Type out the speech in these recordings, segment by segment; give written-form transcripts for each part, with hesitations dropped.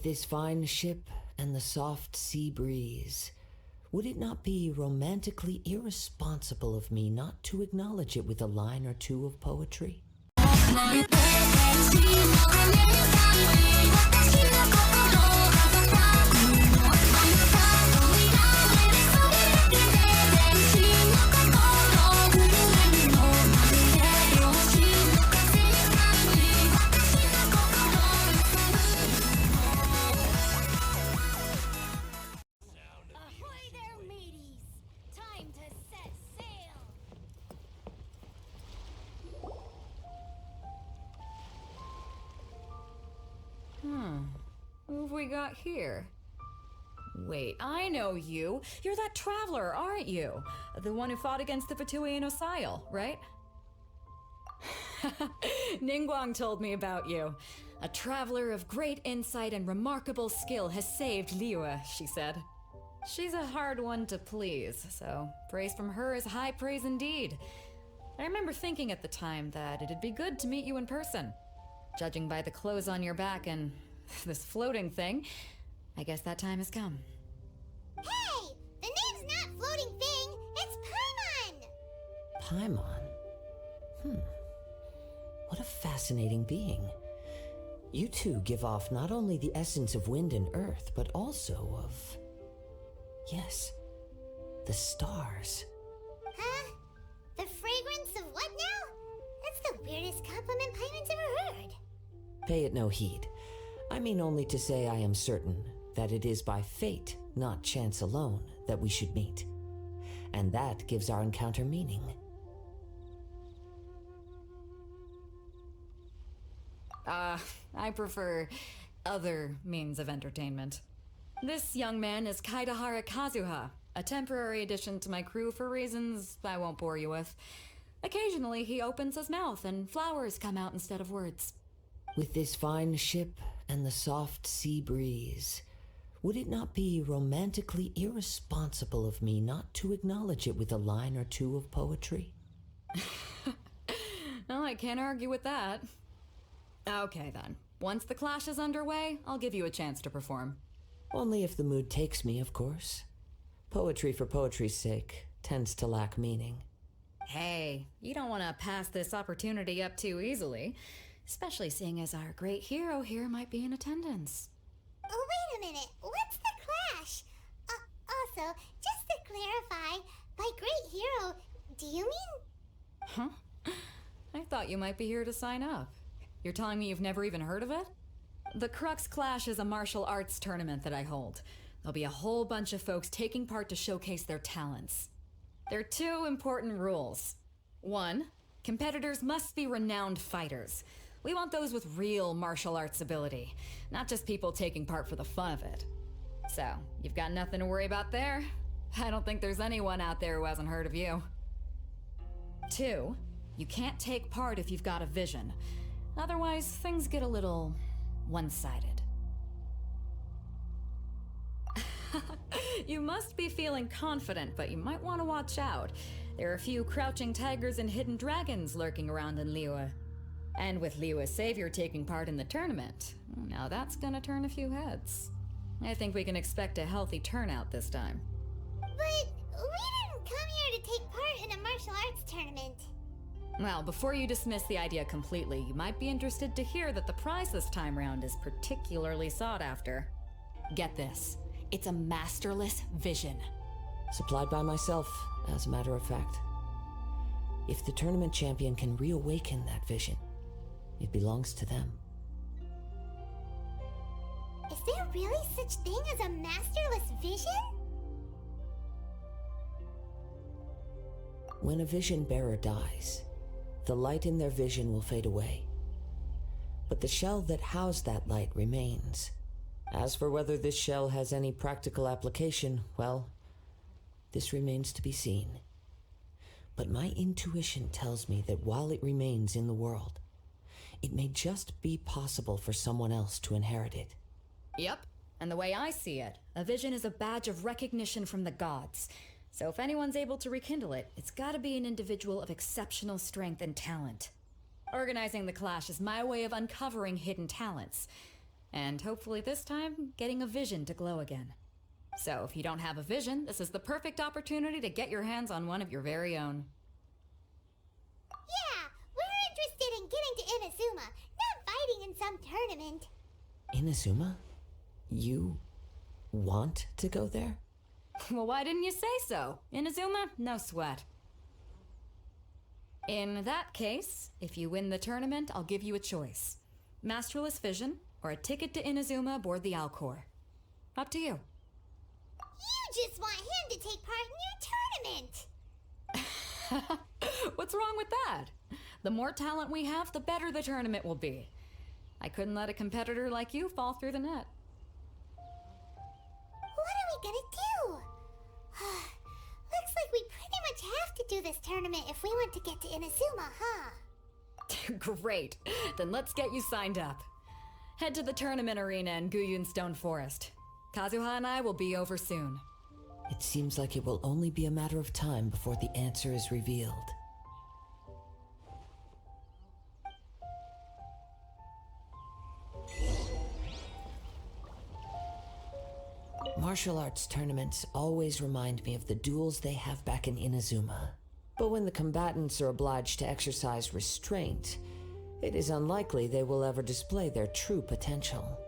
With this fine ship and the soft sea breeze, would it not be romantically irresponsible of me not to acknowledge it with a line or two of poetry? Ahoy there, mateys! Time to set sail! Who have we got here? Wait, I know you. You're that traveler, aren't you? The one who fought against the Fatui and Osile, right? Ningguang told me about you. A traveler of great insight and remarkable skill has saved Liyue, she said. She's a hard one to please, so praise from her is high praise indeed. I remember thinking at the time that it'd be good to meet you in person. Judging by the clothes on your back and this floating thing, I guess that time has come. Hey! The name's not Floating Thing, it's Paimon! Paimon? What a fascinating being. You two give off not only the essence of wind and earth, but also of... yes, the stars. Huh? The fragrance of what now? That's the weirdest compliment Paimon's ever heard. Pay it no heed. I mean only to say I am certain that it is by fate, not chance alone, that we should meet. And that gives our encounter meaning. I prefer other means of entertainment. This young man is Kaidahara Kazuha, a temporary addition to my crew for reasons I won't bore you with. Occasionally, he opens his mouth and flowers come out instead of words. With this fine ship and the soft sea breeze, would it not be romantically irresponsible of me not to acknowledge it with a line or two of poetry? Well, I can't argue with that. Okay then. Once the clash is underway, I'll give you a chance to perform. Only if the mood takes me, of course. Poetry for poetry's sake tends to lack meaning. Hey, you don't want to pass this opportunity up too easily, especially seeing as our great hero here might be in attendance. Oh, wait a minute. What's the clash? Also, just to clarify, by great hero, do you mean... Huh? I thought you might be here to sign up. You're telling me you've never even heard of it? The Crux Clash is a martial arts tournament that I hold. There'll be a whole bunch of folks taking part to showcase their talents. There are two important rules. One, competitors must be renowned fighters. We want those with real martial arts ability, not just people taking part for the fun of it. So, you've got nothing to worry about there. I don't think there's anyone out there who hasn't heard of you. Two, you can't take part if you've got a vision. Otherwise, things get a little one-sided. You must be feeling confident, but you might want to watch out. There are a few crouching tigers and hidden dragons lurking around in Liyue. And with Liyue's savior taking part in the tournament, now that's gonna turn a few heads. I think we can expect a healthy turnout this time. But we didn't come here to take part in a martial arts tournament. Well, before you dismiss the idea completely, you might be interested to hear that the prize this time round is particularly sought after. Get this. It's a masterless vision. Supplied by myself, as a matter of fact. If the tournament champion can reawaken that vision, it belongs to them. Is there really such thing as a masterless vision? When a vision bearer dies, the light in their vision will fade away. But the shell that housed that light remains. As for whether this shell has any practical application, well, this remains to be seen. But my intuition tells me that while it remains in the world, it may just be possible for someone else to inherit it. Yep, and the way I see it, a vision is a badge of recognition from the gods. So if anyone's able to rekindle it, it's gotta be an individual of exceptional strength and talent. Organizing the clash is my way of uncovering hidden talents. And hopefully this time, getting a vision to glow again. So if you don't have a vision, this is the perfect opportunity to get your hands on one of your very own. Yeah, we're interested in getting to Inazuma, not fighting in some tournament. Inazuma? You want to go there? Well, why didn't you say so? Inazuma, no sweat. In that case, if you win the tournament, I'll give you a choice. Masterless Vision, or a ticket to Inazuma aboard the Alcor. Up to you. You just want him to take part in your tournament. What's wrong with that? The more talent we have, the better the tournament will be. I couldn't let a competitor like you fall through the net. What are we gonna do? Looks like we pretty much have to do this tournament if we want to get to Inazuma, huh? Great. Then let's get you signed up. Head to the tournament arena in Guyun Stone Forest. Kazuha and I will be over soon. It seems like it will only be a matter of time before the answer is revealed. Martial arts tournaments always remind me of the duels they have back in Inazuma. But when the combatants are obliged to exercise restraint, it is unlikely they will ever display their true potential.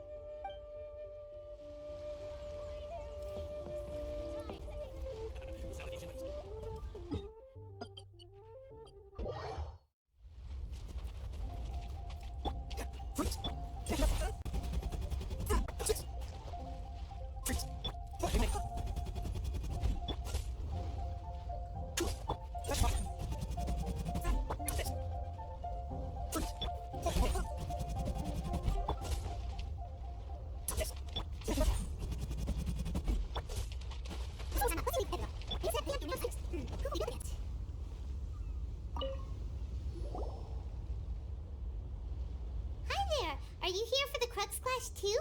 Are you here for the Crux Clash too?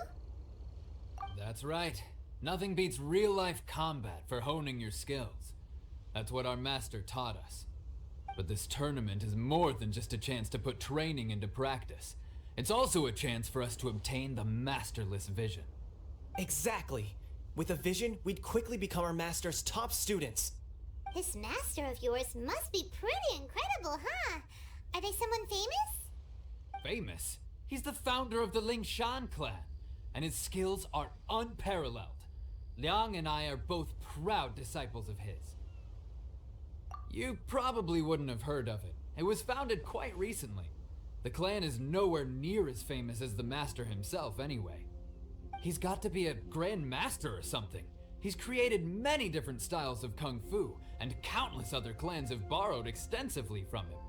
That's right. Nothing beats real-life combat for honing your skills. That's what our master taught us. But this tournament is more than just a chance to put training into practice. It's also a chance for us to obtain the masterless vision. Exactly. With a vision, we'd quickly become our master's top students. This master of yours must be pretty incredible, huh? Are they someone famous? Famous? He's the founder of the Lingshan clan, and his skills are unparalleled. Liang and I are both proud disciples of his. You probably wouldn't have heard of it. It was founded quite recently. The clan is nowhere near as famous as the master himself anyway. He's got to be a grand master or something. He's created many different styles of kung fu, and countless other clans have borrowed extensively from him.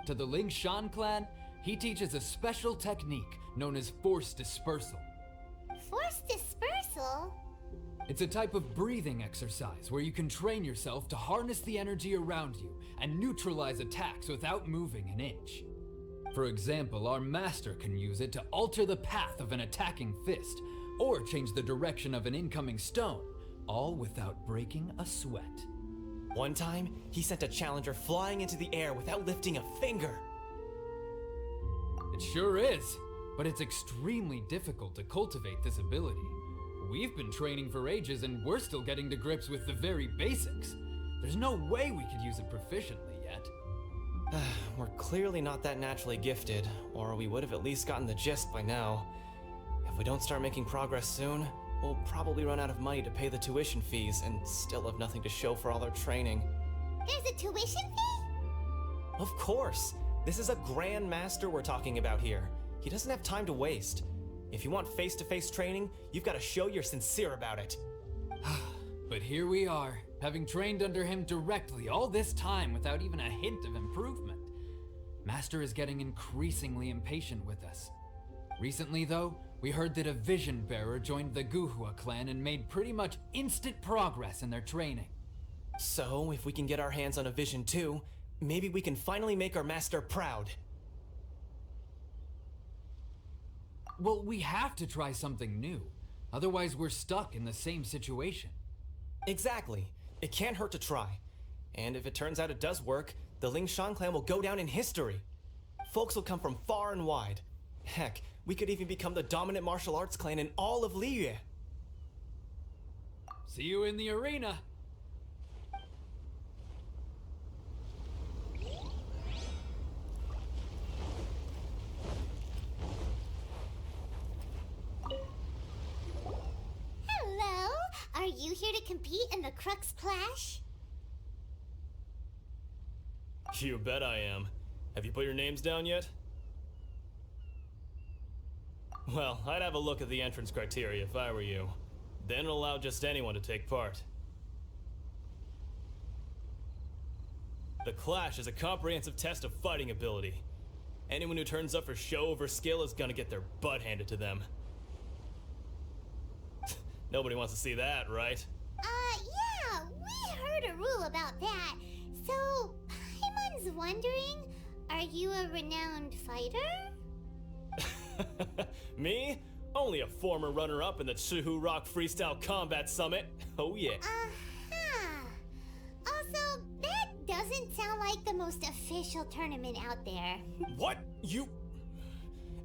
To the Lingshan clan, he teaches a special technique known as force dispersal. Force dispersal? It's a type of breathing exercise where you can train yourself to harness the energy around you and neutralize attacks without moving an inch. For example, our master can use it to alter the path of an attacking fist, or change the direction of an incoming stone, all without breaking a sweat. One time, he sent a challenger flying into the air without lifting a finger. It sure is, but it's extremely difficult to cultivate this ability. We've been training for ages and we're still getting to grips with the very basics. There's no way we could use it proficiently yet. We're clearly not that naturally gifted, or we would have at least gotten the gist by now. If we don't start making progress soon, we'll probably run out of money to pay the tuition fees and still have nothing to show for all our training. There's a tuition fee? Of course! This is a Grand Master we're talking about here. He doesn't have time to waste. If you want face-to-face training, you've got to show you're sincere about it. But here we are, having trained under him directly all this time without even a hint of improvement. Master is getting increasingly impatient with us. Recently, though, we heard that a vision bearer joined the Guhua clan and made pretty much instant progress in their training. So, if we can get our hands on a vision too, maybe we can finally make our master proud. Well, we have to try something new. Otherwise, we're stuck in the same situation. Exactly. It can't hurt to try. And if it turns out it does work, the Lingshan clan will go down in history. Folks will come from far and wide. Heck, We could even become the dominant martial arts clan in all of Liyue. See you in the arena. Hello? Are you here to compete in the Crux Clash? You bet I am. Have you put your names down yet? Well, I'd have a look at the entrance criteria if I were you. Then allow just anyone to take part. The Clash is a comprehensive test of fighting ability. Anyone who turns up for show over skill is gonna get their butt handed to them. Nobody wants to see that, right? Yeah, we heard a rule about that. So, Paimon's wondering, are you a renowned fighter? Me? Only a former runner-up in the Chihu Rock Freestyle Combat Summit. Oh yeah. Uh-huh. Also, that doesn't sound like the most official tournament out there. What? You...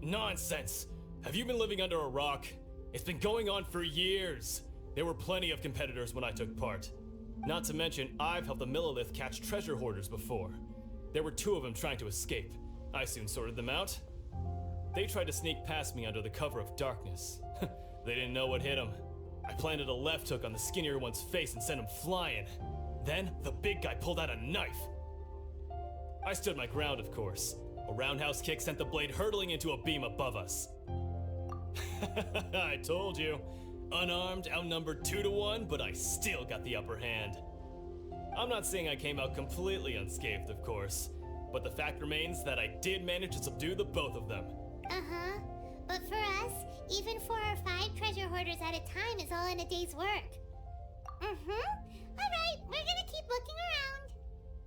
Nonsense. Have you been living under a rock? It's been going on for years. There were plenty of competitors when I took part. Not to mention, I've helped the Millilith catch treasure hoarders before. There were 2 of them trying to escape. I soon sorted them out. They tried to sneak past me under the cover of darkness. They didn't know what hit them. I planted a left hook on the skinnier one's face and sent him flying. Then, the big guy pulled out a knife. I stood my ground, of course. A roundhouse kick sent the blade hurtling into a beam above us. I told you. Unarmed, outnumbered 2 to 1, but I still got the upper hand. I'm not saying I came out completely unscathed, of course, but the fact remains that I did manage to subdue the both of them. Uh-huh. But for us, even 4 or 5 treasure hoarders at a time is all in a day's work. Alright, we're gonna keep looking around.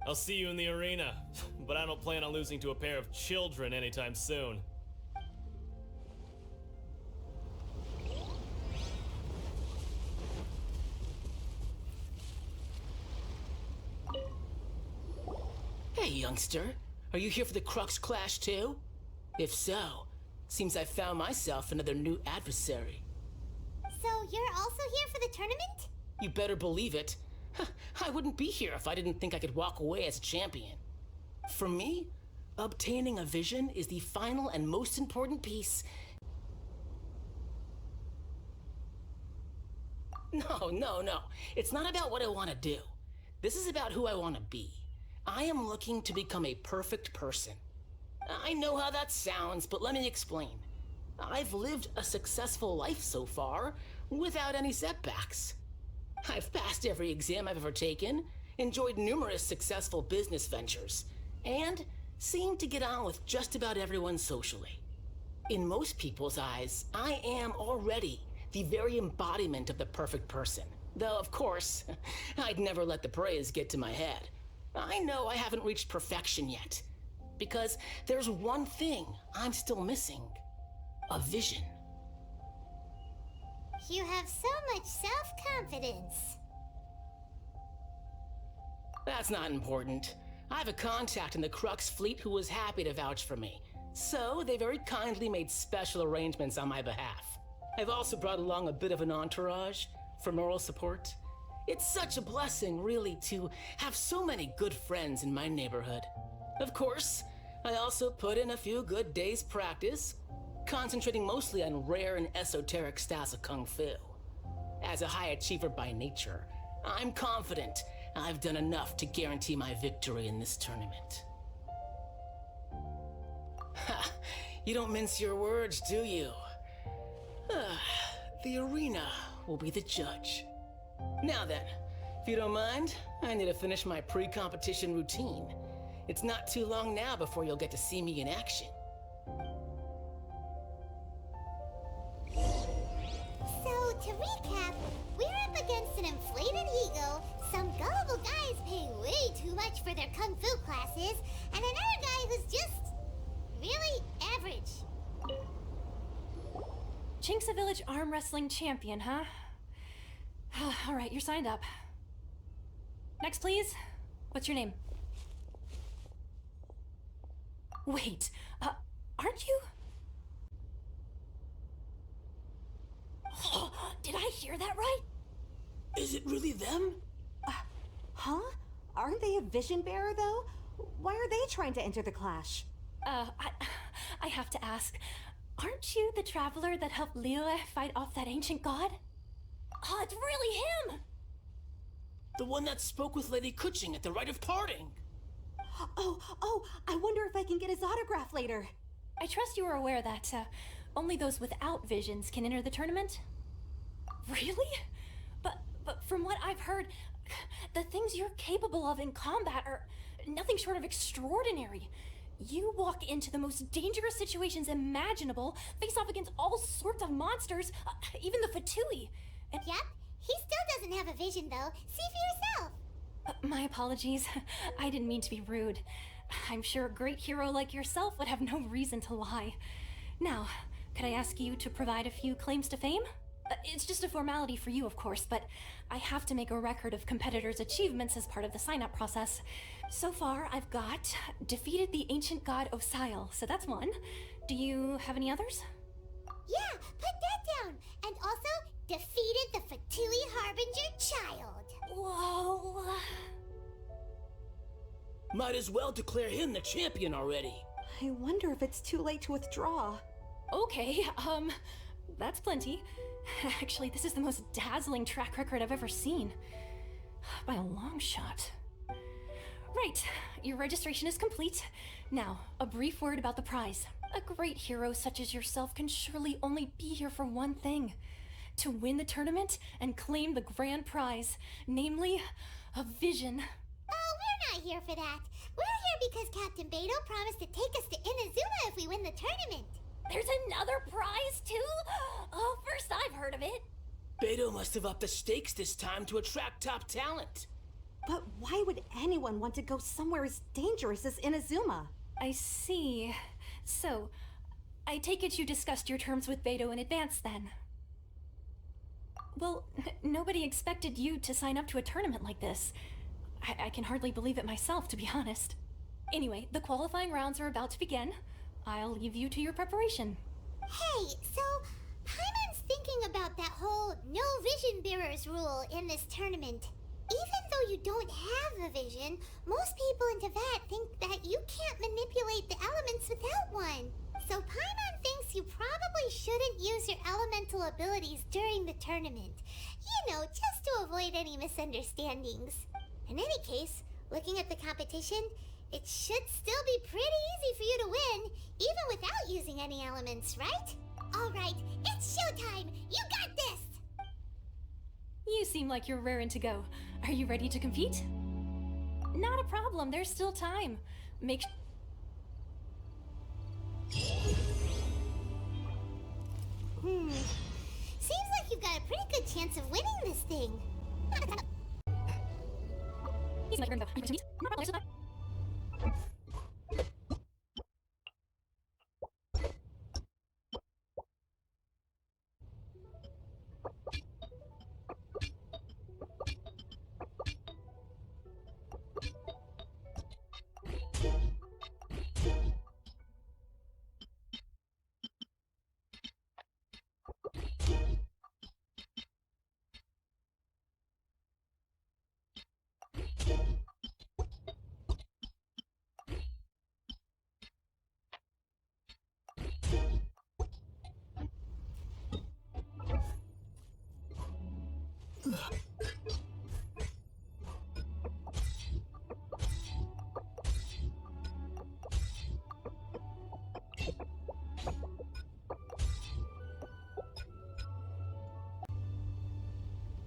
I'll see you in the arena, but I don't plan on losing to a pair of children anytime soon. Hey, youngster. Are you here for the Crux Clash too? If so, seems I found myself another new adversary. So you're also here for the tournament? You better believe it. I wouldn't be here if I didn't think I could walk away as a champion. For me, obtaining a vision is the final and most important piece. No. It's not about what I want to do. This is about who I want to be. I am looking to become a perfect person. I know how that sounds, but let me explain. I've lived a successful life so far, without any setbacks. I've passed every exam I've ever taken, enjoyed numerous successful business ventures, and seemed to get on with just about everyone socially. In most people's eyes, I am already the very embodiment of the perfect person. Though, of course, I'd never let the praise get to my head. I know I haven't reached perfection yet, because there's one thing I'm still missing. A vision. You have so much self-confidence. That's not important. I have a contact in the Crux fleet who was happy to vouch for me, so they very kindly made special arrangements on my behalf. I've also brought along a bit of an entourage for moral support. It's such a blessing, really, to have so many good friends in my neighborhood. Of course, I also put in a few good days' practice, concentrating mostly on rare and esoteric styles of Kung Fu. As a high achiever by nature, I'm confident I've done enough to guarantee my victory in this tournament. Ha! You don't mince your words, do you? The arena will be the judge. Now then, if you don't mind, I need to finish my pre-competition routine. It's not too long now before you'll get to see me in action. So, to recap, we're up against an inflated ego, some gullible guys paying way too much for their kung fu classes, and another guy who's just really average. Chink's a village arm wrestling champion, huh? All right, you're signed up. Next, please. What's your name? Wait, aren't you? Did I hear that right? Is it really them? Huh? Aren't they a vision bearer, though? Why are they trying to enter the clash? I have to ask, aren't you the traveler that helped Liyue fight off that ancient god? Oh, it's really him! The one that spoke with Lady Kuching at the rite of parting. Oh, I wonder if I can get his autograph later. I trust you are aware that only those without visions can enter the tournament? Really? But from what I've heard, the things you're capable of in combat are nothing short of extraordinary. You walk into the most dangerous situations imaginable, face off against all sorts of monsters, even the Fatui. And Yep, he still doesn't have a vision though. See for yourself. my apologies. I didn't mean to be rude. I'm sure a great hero like yourself would have no reason to lie. Now, could I ask you to provide a few claims to fame? It's just a formality for you, of course, but I have to make a record of competitors' achievements as part of the sign-up process. So far, I've got defeated the ancient god Osile, so that's one. Do you have any others? Yeah, put that down. And also, defeated the Fatui Harbinger child. Whoa. Might as well declare him the champion already. I wonder if it's too late to withdraw. Okay, that's plenty. Actually, this is the most dazzling track record I've ever seen. By a long shot. Right, your registration is complete. Now, a brief word about the prize. A great hero such as yourself can surely only be here for one thing. To win the tournament and claim the grand prize, namely, a vision. Oh, we're not here for that. We're here because Captain Beidou promised to take us to Inazuma if we win the tournament. There's another prize, too? Oh, first I've heard of it. Beidou must have upped the stakes this time to attract top talent. But why would anyone want to go somewhere as dangerous as Inazuma? I see. So, I take it you discussed your terms with Beidou in advance, then? Well, nobody expected you to sign up to a tournament like this. I can hardly believe it myself, to be honest. Anyway, the qualifying rounds are about to begin. I'll leave you to your preparation. Hey, so Paimon's thinking about that whole no vision bearers rule in this tournament. Even though you don't have a vision, most people in Teyvat think that you can't manipulate the elements without one. So Paimon thinks you probably shouldn't use your elemental abilities during the tournament. You know, just to avoid any misunderstandings. In any case, looking at the competition, it should still be pretty easy for you to win, even without using any elements, right? Alright, it's showtime! You got this! You seem like you're raring to go. Are you ready to compete? Not a problem, there's still time. Make Seems like you've got a pretty good chance of winning this thing. He's like, not a problem, there's still time.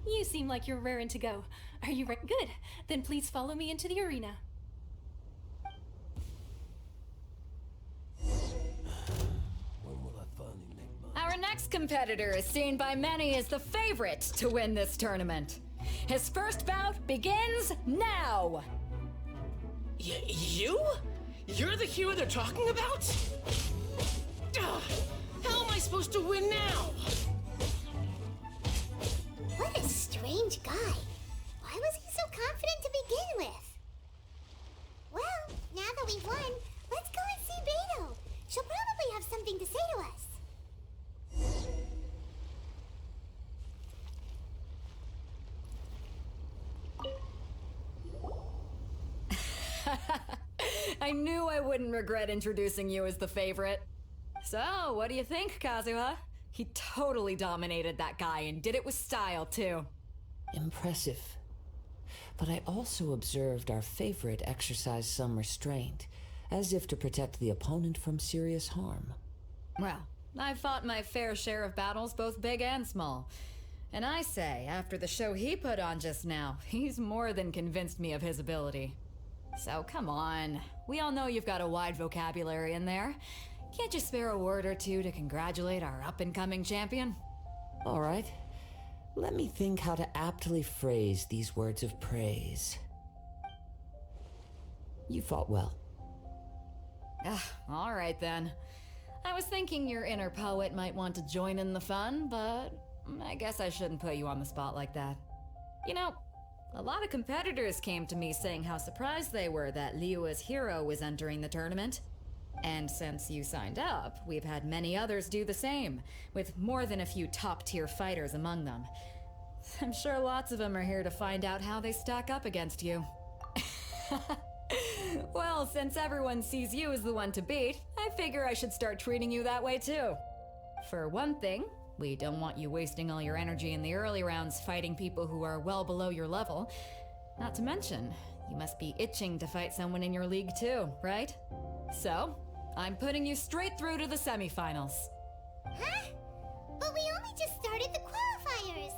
You seem like you're raring to go. Are you ready? Good. Then please follow me into the arena. Our next competitor is seen by many as the favorite to win this tournament. His first bout begins now! You? You're the hero they're talking about? Ugh, how am I supposed to win now? What a strange guy. Why was he so confident to begin with? Well, now that we've won, let's go and see Beidou. She'll probably have something to say to us. I knew I wouldn't regret introducing you as the favorite. So, what do you think, Kazuha? He totally dominated that guy and did it with style, too. Impressive. But I also observed our favorite exercise some restraint, as if to protect the opponent from serious harm. Well, I've fought my fair share of battles, both big and small. And I say, after the show he put on just now, he's more than convinced me of his ability. So come on, we all know you've got a wide vocabulary in there. Can't you spare a word or two to congratulate our up-and-coming champion? All right. Let me think how to aptly phrase these words of praise. You fought well. All right then. I was thinking your inner poet might want to join in the fun, but I guess I shouldn't put you on the spot like that. You know, a lot of competitors came to me saying how surprised they were that Liyue's hero was entering the tournament. And since you signed up, we've had many others do the same, with more than a few top-tier fighters among them. I'm sure lots of them are here to find out how they stack up against you. Well, since everyone sees you as the one to beat, I figure I should start treating you that way too. For one thing, we don't want you wasting all your energy in the early rounds fighting people who are well below your level. Not to mention, you must be itching to fight someone in your league too, right? So, I'm putting you straight through to the semifinals. Huh? But we only just started the qualifiers.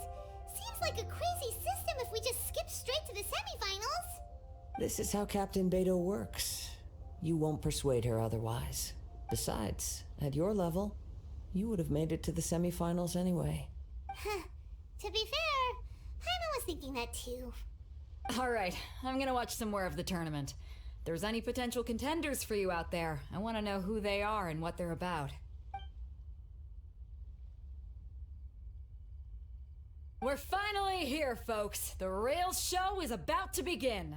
Seems like a crazy system if we just skip straight to the semifinals. This is how Captain Beto works. You won't persuade her otherwise. Besides, at your level, you would have made it to the semifinals anyway. Huh. To be fair, Paimon was thinking that too. Alright, I'm gonna watch some more of the tournament. If there's any potential contenders for you out there, I want to know who they are and what they're about. We're finally here, folks. The real show is about to begin.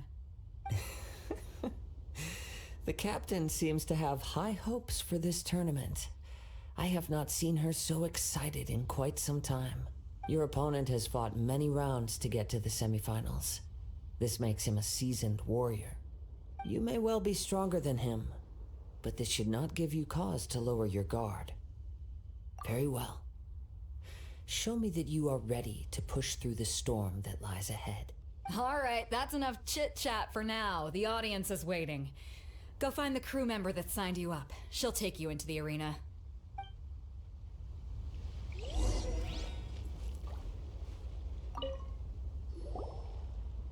The captain seems to have high hopes for this tournament. I have not seen her so excited in quite some time. Your opponent has fought many rounds to get to the semifinals. This makes him a seasoned warrior. You may well be stronger than him, but this should not give you cause to lower your guard. Very well. Show me that you are ready to push through the storm that lies ahead. Alright, that's enough chit-chat for now. The audience is waiting. Go find the crew member that signed you up. She'll take you into the arena.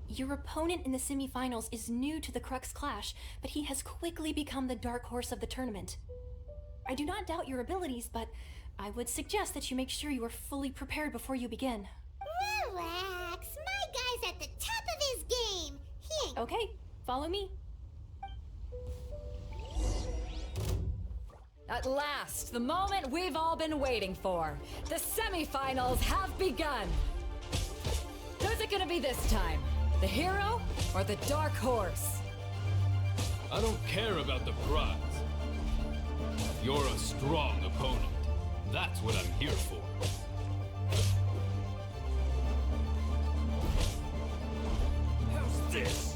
Your opponent in the semifinals is new to the Crux Clash, but he has quickly become the dark horse of the tournament. I do not doubt your abilities, but I would suggest that you make sure you are fully prepared before you begin. Relax. My guy's at the top of his game. He ain't. Okay, follow me. At last, the moment we've all been waiting for. The semifinals have begun. Who's it gonna be this time? The hero or the dark horse? I don't care about the prize. You're a strong opponent. That's what I'm here for. How's this?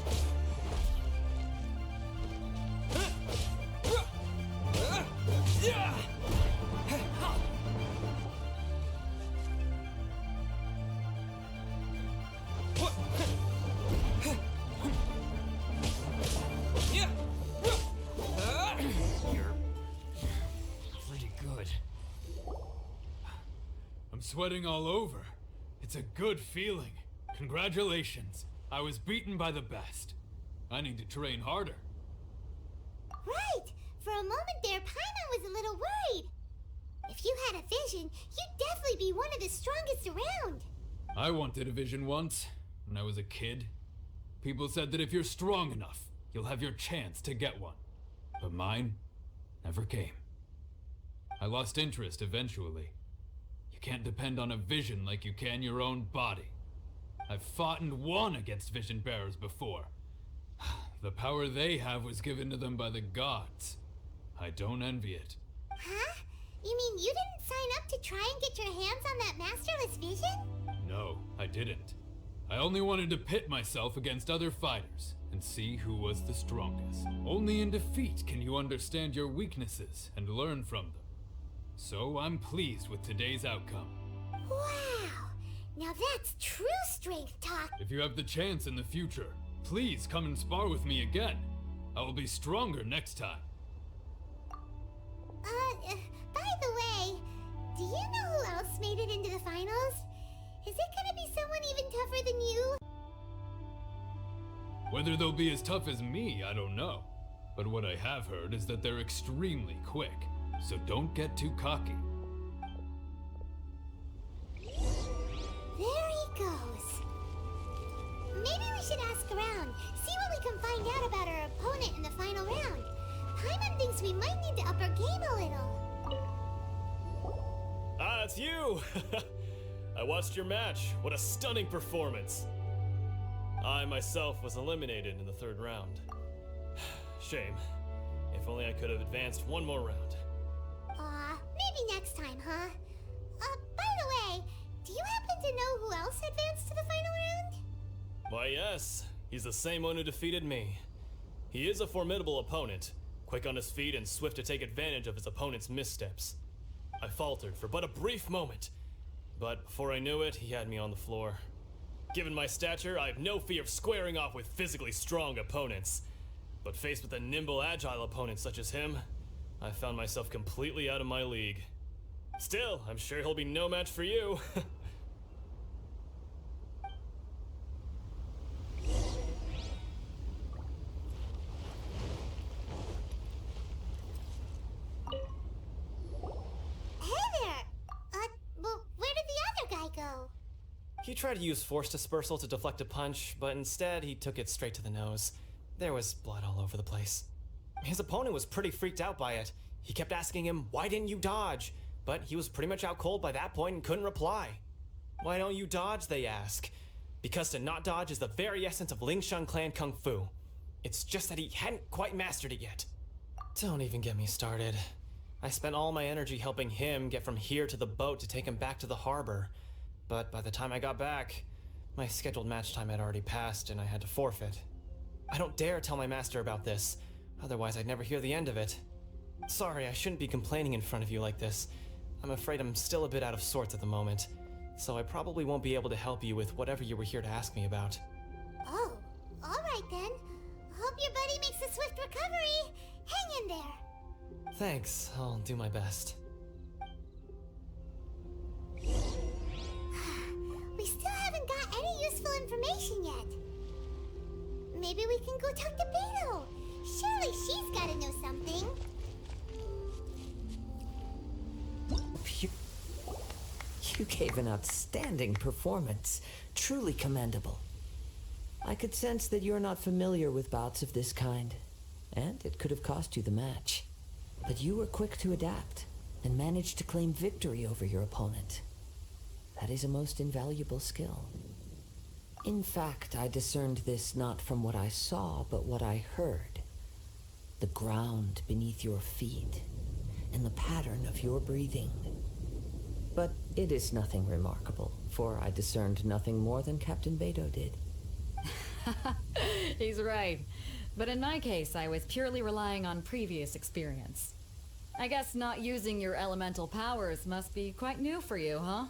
Sweating all over. It's a good feeling. Congratulations. I was beaten by the best. I need to train harder. Right. For a moment there, Paimon was a little worried. If you had a vision, you'd definitely be one of the strongest around. I wanted a vision once, when I was a kid. People said that if you're strong enough, you'll have your chance to get one. But mine never came. I lost interest eventually. You can't depend on a vision like you can your own body. I've fought and won against vision bearers before. The power they have was given to them by the gods. I don't envy it. Huh? You mean you didn't sign up to try and get your hands on that masterless vision? No, I didn't. I only wanted to pit myself against other fighters, and see who was the strongest. Only in defeat can you understand your weaknesses and learn from them. So I'm pleased with today's outcome. Wow! Now that's true strength talk. If you have the chance in the future, please come and spar with me again. I will be stronger next time. By the way, do you know who else made it into the finals? Is it gonna be someone even tougher than you? Whether they'll be as tough as me, I don't know. But what I have heard is that they're extremely quick, so don't get too cocky. There he goes. Maybe we should ask around, see what we can find out about our opponent in the final round. Paimon thinks we might need to up our game a little. Ah, it's you! I watched your match. What a stunning performance. I myself was eliminated in the third round. Shame. If only I could have advanced one more round. Maybe next time, huh? By the way, do you happen to know who else advanced to the final round? Why, yes. He's the same one who defeated me. He is a formidable opponent, quick on his feet and swift to take advantage of his opponent's missteps. I faltered for but a brief moment, but before I knew it, he had me on the floor. Given my stature, I have no fear of squaring off with physically strong opponents. But faced with a nimble, agile opponent such as him, I found myself completely out of my league. Still, I'm sure he'll be no match for you. He tried to use force dispersal to deflect a punch, but instead he took it straight to the nose. There was blood all over the place. His opponent was pretty freaked out by it. He kept asking him, "Why didn't you dodge?" But he was pretty much out cold by that point and couldn't reply. "Why don't you dodge?" they ask. Because to not dodge is the very essence of Lingshan clan kung fu. It's just that he hadn't quite mastered it yet. Don't even get me started. I spent all my energy helping him get from here to the boat to take him back to the harbor. But by the time I got back, my scheduled match time had already passed and I had to forfeit. I don't dare tell my master about this, otherwise I'd never hear the end of it. Sorry, I shouldn't be complaining in front of you like this. I'm afraid I'm still a bit out of sorts at the moment, so I probably won't be able to help you with whatever you were here to ask me about. Oh, alright then. Hope your buddy makes a swift recovery. Hang in there. Thanks, I'll do my best. We still haven't got any useful information yet. Maybe we can go talk to Beto. Surely she's gotta know something. You gave an outstanding performance. Truly commendable. I could sense that you're not familiar with bouts of this kind, and it could have cost you the match. But you were quick to adapt, and managed to claim victory over your opponent. That is a most invaluable skill. In fact, I discerned this not from what I saw, but what I heard. The ground beneath your feet, and the pattern of your breathing. But it is nothing remarkable, for I discerned nothing more than Captain Beto did. He's right. But in my case, I was purely relying on previous experience. I guess not using your elemental powers must be quite new for you, huh?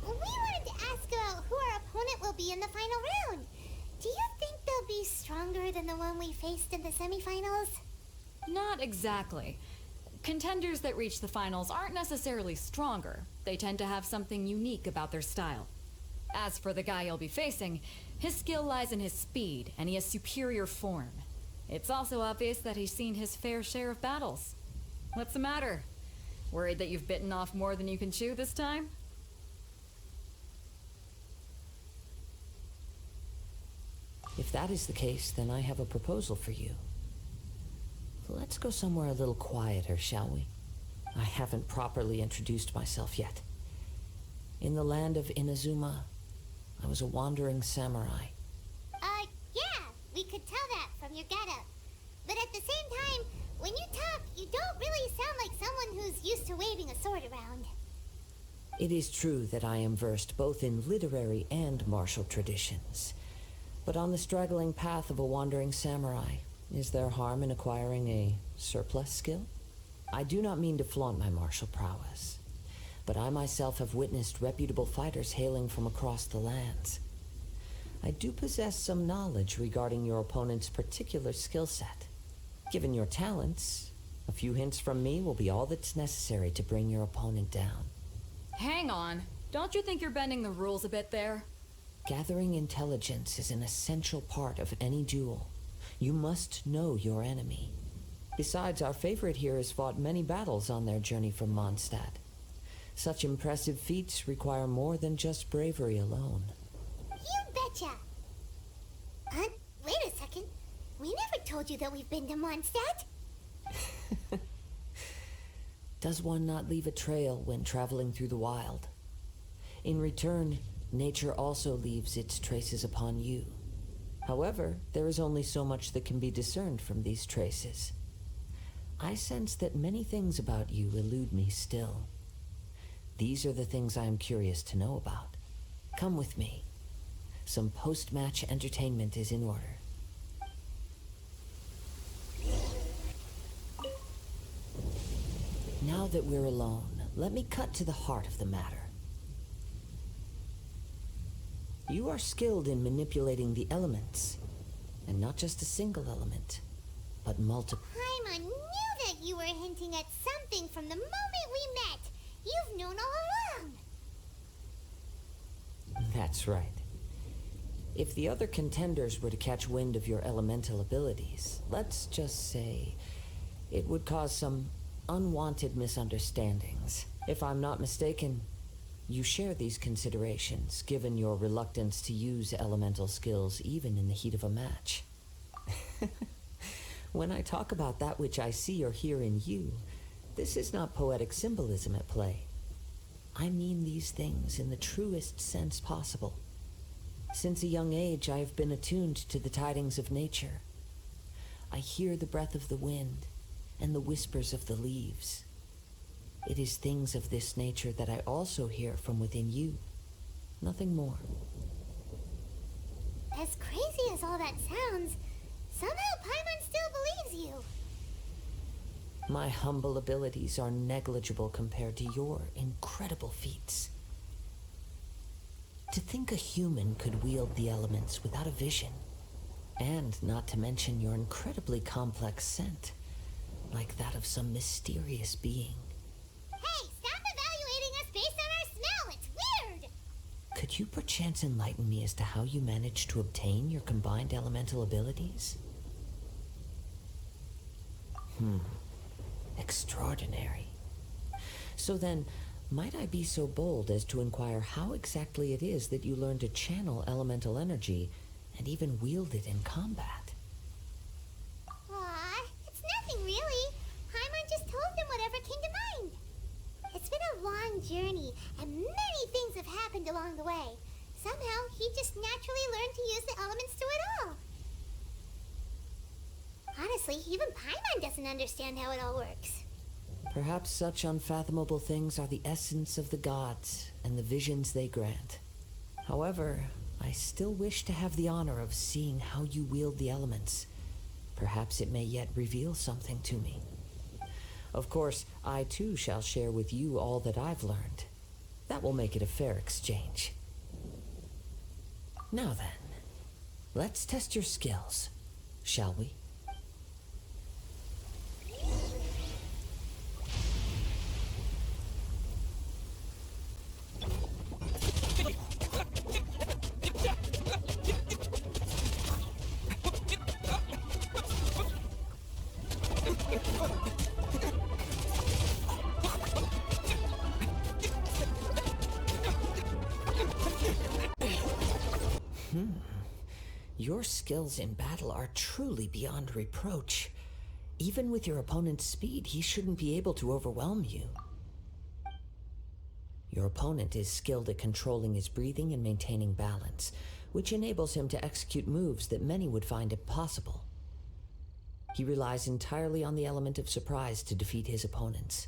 We wanted to ask about who our opponent will be in the final round. Do you think they'll be stronger than the one we faced in the semifinals? Not exactly. Contenders that reach the finals aren't necessarily stronger. They tend to have something unique about their style. As for the guy you'll be facing, his skill lies in his speed, and he has superior form. It's also obvious that he's seen his fair share of battles. What's the matter? Worried that you've bitten off more than you can chew this time? If that is the case, then I have a proposal for you. Let's go somewhere a little quieter, shall we? I haven't properly introduced myself yet. In the land of Inazuma, I was a wandering samurai. Yeah, we could tell that from your getup. But at the same time, when you talk, you don't really sound like someone who's used to waving a sword around. It is true that I am versed both in literary and martial traditions. But on the straggling path of a wandering samurai, is there harm in acquiring a surplus skill? I do not mean to flaunt my martial prowess, but I myself have witnessed reputable fighters hailing from across the lands. I do possess some knowledge regarding your opponent's particular skill set. Given your talents, a few hints from me will be all that's necessary to bring your opponent down. Hang on. Don't you think you're bending the rules a bit there? Gathering intelligence is an essential part of any duel. You must know your enemy. Besides, our favorite here has fought many battles on their journey from Mondstadt. Such impressive feats require more than just bravery alone. You betcha! Wait a second. We never told you that we've been to Mondstadt. Does one not leave a trail when traveling through the wild? In return, nature also leaves its traces upon you. However, there is only so much that can be discerned from these traces. I sense that many things about you elude me still. These are the things I am curious to know about. Come with me. Some post-match entertainment is in order. Now that we're alone, let me cut to the heart of the matter. You are skilled in manipulating the elements, and not just a single element, but multiple. Paimon knew that you were hinting at something from the moment we met. You've known all along. That's right. If the other contenders were to catch wind of your elemental abilities, let's just say it would cause some unwanted misunderstandings. If I'm not mistaken, you share these considerations, given your reluctance to use elemental skills even in the heat of a match. When I talk about that which I see or hear in you, this is not poetic symbolism at play. I mean these things in the truest sense possible. Since a young age, I have been attuned to the tidings of nature. I hear the breath of the wind and the whispers of the leaves. It is things of this nature that I also hear from within you. Nothing more. As crazy as all that sounds, somehow Paimon still believes you. My humble abilities are negligible compared to your incredible feats. To think a human could wield the elements without a vision, and not to mention your incredibly complex scent, like that of some mysterious being. Hey, stop evaluating us based on our smell. It's weird. Could you perchance enlighten me as to how you managed to obtain your combined elemental abilities? Extraordinary. So then, might I be so bold as to inquire how exactly it is that you learned to channel elemental energy and even wield it in combat? Aw, it's nothing really. Paimon just told him whatever came to mind. It's been a long journey, and many things have happened along the way. Somehow, he just naturally learned to use the elements through it all. Honestly, even Paimon doesn't understand how it all works. Perhaps such unfathomable things are the essence of the gods and the visions they grant. However, I still wish to have the honor of seeing how you wield the elements. Perhaps it may yet reveal something to me. Of course, I too shall share with you all that I've learned. That will make it a fair exchange. Now then, let's test your skills, shall we? Your skills in battle are truly beyond reproach. Even with your opponent's speed, he shouldn't be able to overwhelm you. Your opponent is skilled at controlling his breathing and maintaining balance, which enables him to execute moves that many would find impossible. He relies entirely on the element of surprise to defeat his opponents.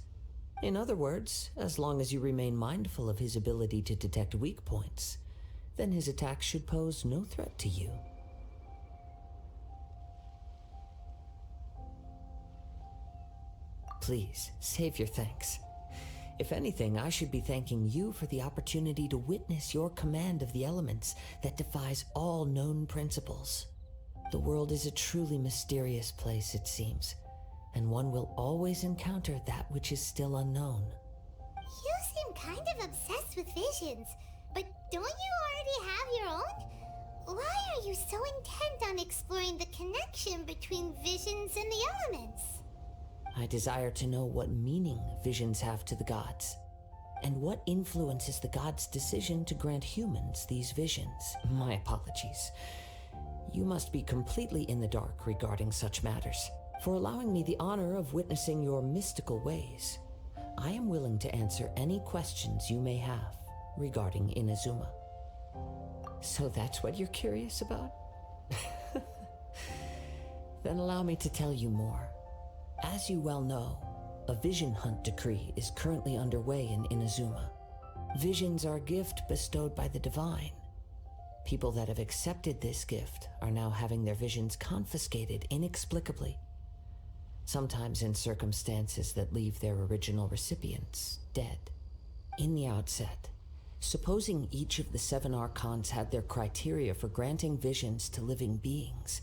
In other words, as long as you remain mindful of his ability to detect weak points, then his attacks should pose no threat to you. Please, save your thanks. If anything, I should be thanking you for the opportunity to witness your command of the elements that defies all known principles. The world is a truly mysterious place, it seems, and one will always encounter that which is still unknown. You seem kind of obsessed with visions, but don't you already have your own? Why are you so intent on exploring the connection between visions and the elements? I desire to know what meaning visions have to the gods, and what influences the gods' decision to grant humans these visions. My apologies. You must be completely in the dark regarding such matters. For allowing me the honor of witnessing your mystical ways, I am willing to answer any questions you may have regarding Inazuma. So that's what you're curious about? Then allow me to tell you more. As you well know, a vision hunt decree is currently underway in Inazuma. Visions are a gift bestowed by the divine. People that have accepted this gift are now having their visions confiscated inexplicably, sometimes in circumstances that leave their original recipients dead. In the outset, supposing each of the 7 archons had their criteria for granting visions to living beings,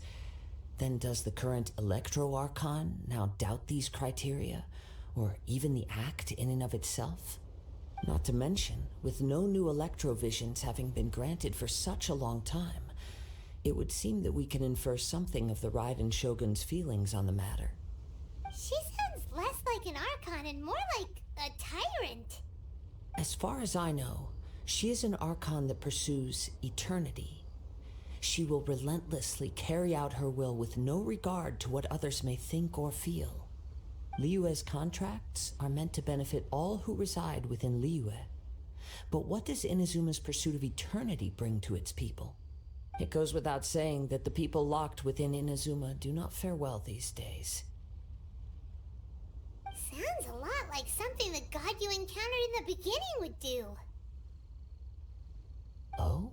then does the current Electro Archon now doubt these criteria, or even the act in and of itself? Not to mention, with no new Electro visions having been granted for such a long time, it would seem that we can infer something of the Raiden Shogun's feelings on the matter. She sounds less like an Archon and more like a tyrant. As far as I know, she is an Archon that pursues eternity. She will relentlessly carry out her will with no regard to what others may think or feel. Liyue's contracts are meant to benefit all who reside within Liyue. But what does Inazuma's pursuit of eternity bring to its people? It goes without saying that the people locked within Inazuma do not fare well these days. Sounds a lot like something the god you encountered in the beginning would do. Oh?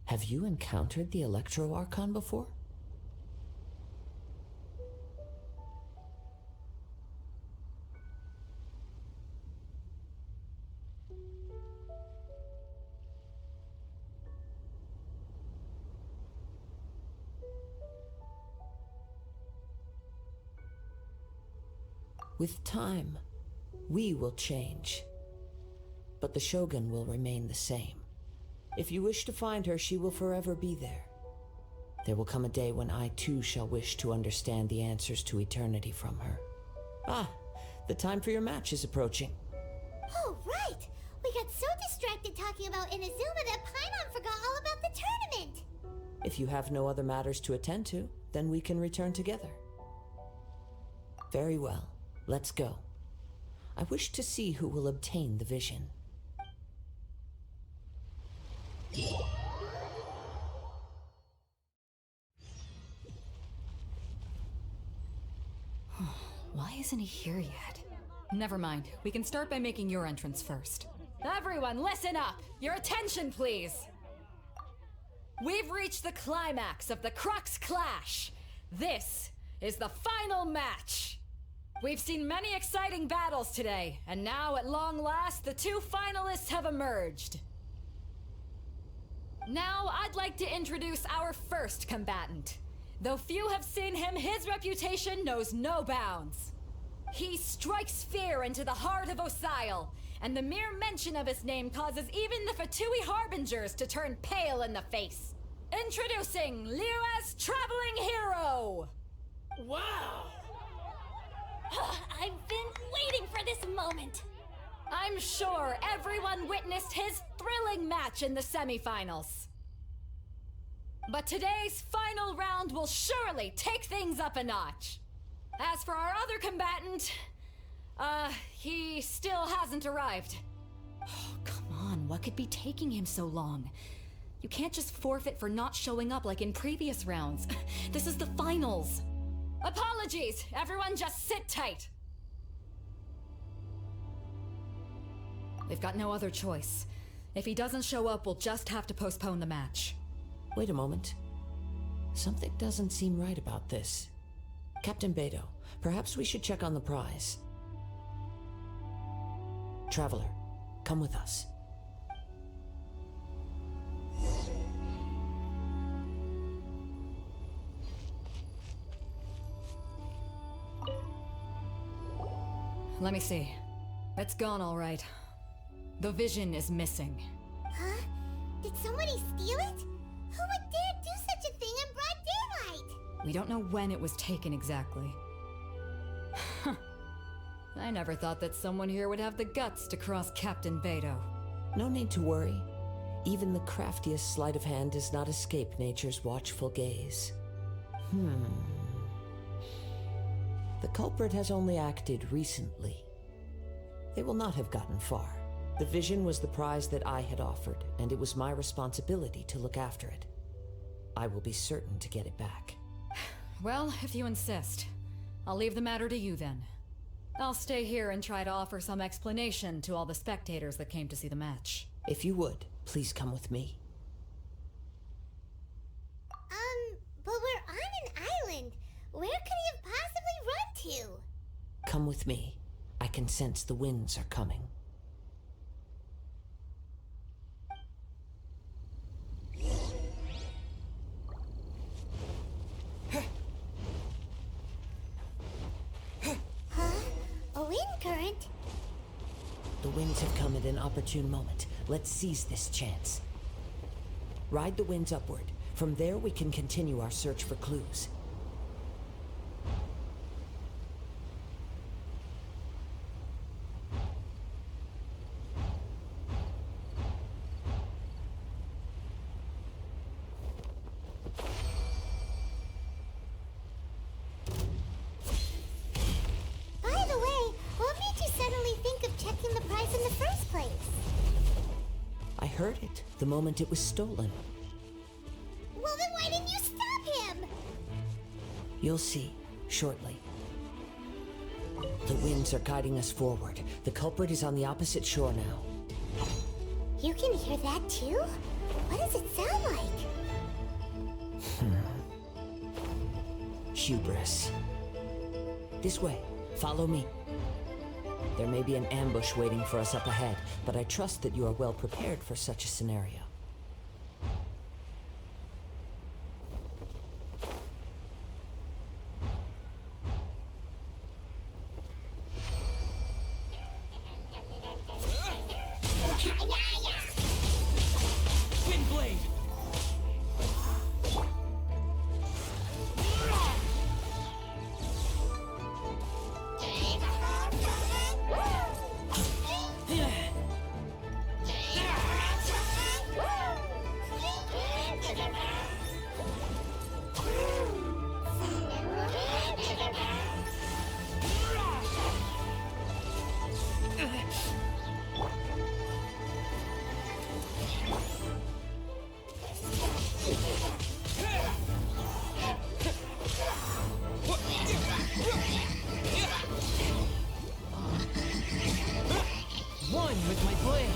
Have you encountered the Electro Archon before? With time, we will change, but the Shogun will remain the same. If you wish to find her, she will forever be there. There will come a day when I too shall wish to understand the answers to eternity from her. Ah, the time for your match is approaching. Oh, right! We got so distracted talking about Inazuma that Paimon forgot all about the tournament! If you have no other matters to attend to, then we can return together. Very well, let's go. I wish to see who will obtain the vision. Why isn't he here yet? Never mind. We can start by making your entrance first. Everyone, listen up! Your attention, please! We've reached the climax of the Crux Clash! This is the final match! We've seen many exciting battles today, and now at long last, the 2 finalists have emerged. Now, I'd like to introduce our first combatant. Though few have seen him, his reputation knows no bounds. He strikes fear into the heart of Osile, and the mere mention of his name causes even the Fatui Harbingers to turn pale in the face. Introducing Liyue's Traveling Hero! Wow! I've been waiting for this moment. I'm sure everyone witnessed his thrilling match in the semifinals. But today's final round will surely take things up a notch. As for our other combatant, he still hasn't arrived. Oh, come on, what could be taking him so long? You can't just forfeit for not showing up like in previous rounds. This is the finals. Apologies, everyone just sit tight. They've got no other choice. If he doesn't show up, we'll just have to postpone the match. Wait a moment. Something doesn't seem right about this. Captain Beto, perhaps we should check on the prize. Traveler, come with us. Let me see. It's gone all right. The vision is missing. Huh? Did somebody steal it? Who would dare do such a thing in broad daylight? We don't know when it was taken exactly. I never thought that someone here would have the guts to cross Captain Beto. No need to worry. Even the craftiest sleight of hand does not escape nature's watchful gaze. The culprit has only acted recently. They will not have gotten far. The vision was the prize that I had offered, and it was my responsibility to look after it. I will be certain to get it back. Well, if you insist. I'll leave the matter to you then. I'll stay here and try to offer some explanation to all the spectators that came to see the match. If you would, please come with me. But we're on an island. Where could he have possibly run to? Come with me. I can sense the winds are coming. A wind current? The winds have come at an opportune moment. Let's seize this chance. Ride the winds upward. From there, we can continue our search for clues. By the way, what made you suddenly think of checking the prize in the first place? I heard it the moment it was stolen. Well, then why didn't you stop him? You'll see, shortly. The winds are guiding us forward. The culprit is on the opposite shore now. You can hear that too? What does it sound like? Hubris. This way. Follow me. There may be an ambush waiting for us up ahead, but I trust that you are well prepared for such a scenario. Windblade! One with my blade!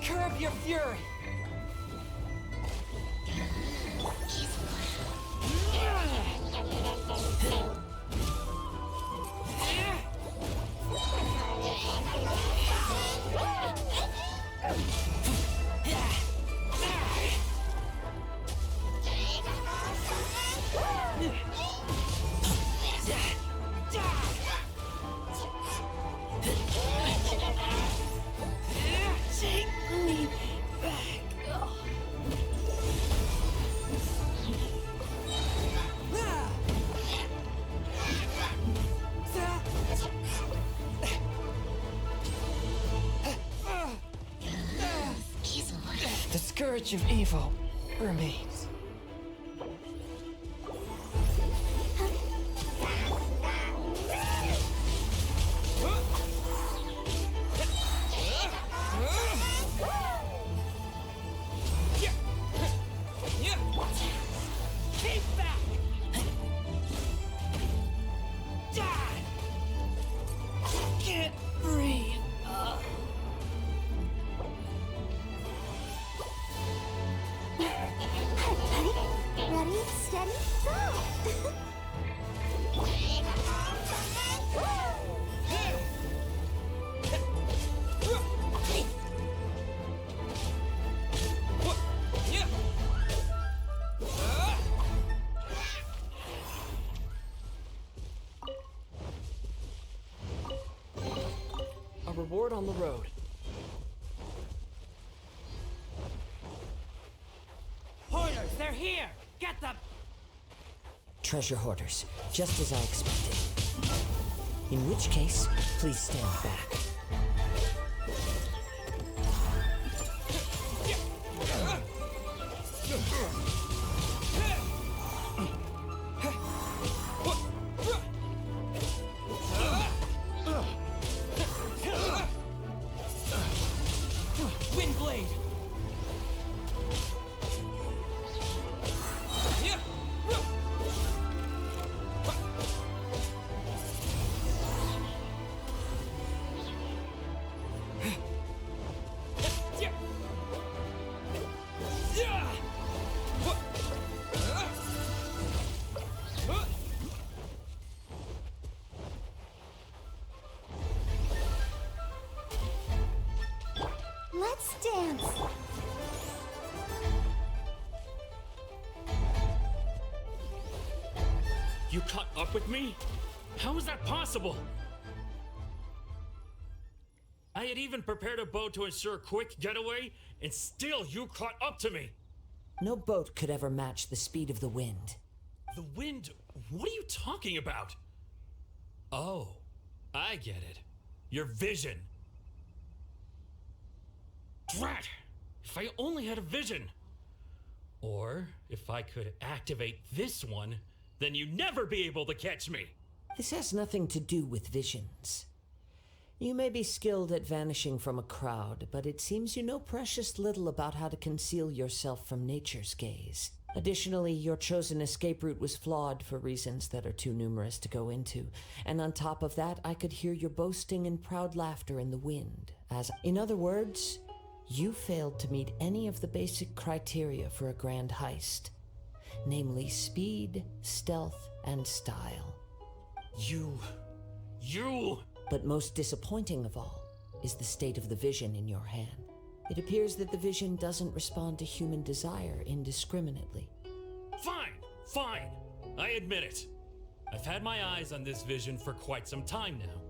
Curb your fury! Take me back. The scourge of evil remains. Keep back! reward on the road. Hoarders, they're here! Get them! Treasure hoarders, just as I expected. In which case, please stand back. Windblade! Let's dance. You caught up with me? How is that possible? I had even prepared a boat to ensure a quick getaway, and still you caught up to me! No boat could ever match the speed of the wind. The wind? What are you talking about? Oh, I get it. Your vision. Drat! If I only had a vision! Or if I could activate this one, then you'd never be able to catch me! This has nothing to do with visions. You may be skilled at vanishing from a crowd, but it seems you know precious little about how to conceal yourself from nature's gaze. Additionally, your chosen escape route was flawed for reasons that are too numerous to go into. And on top of that, I could hear your boasting and proud laughter in the wind. In other words, you failed to meet any of the basic criteria for a grand heist. Namely speed, stealth, and style. You... But most disappointing of all is the state of the vision in your hand. It appears that the vision doesn't respond to human desire indiscriminately. Fine! I admit it. I've had my eyes on this vision for quite some time now.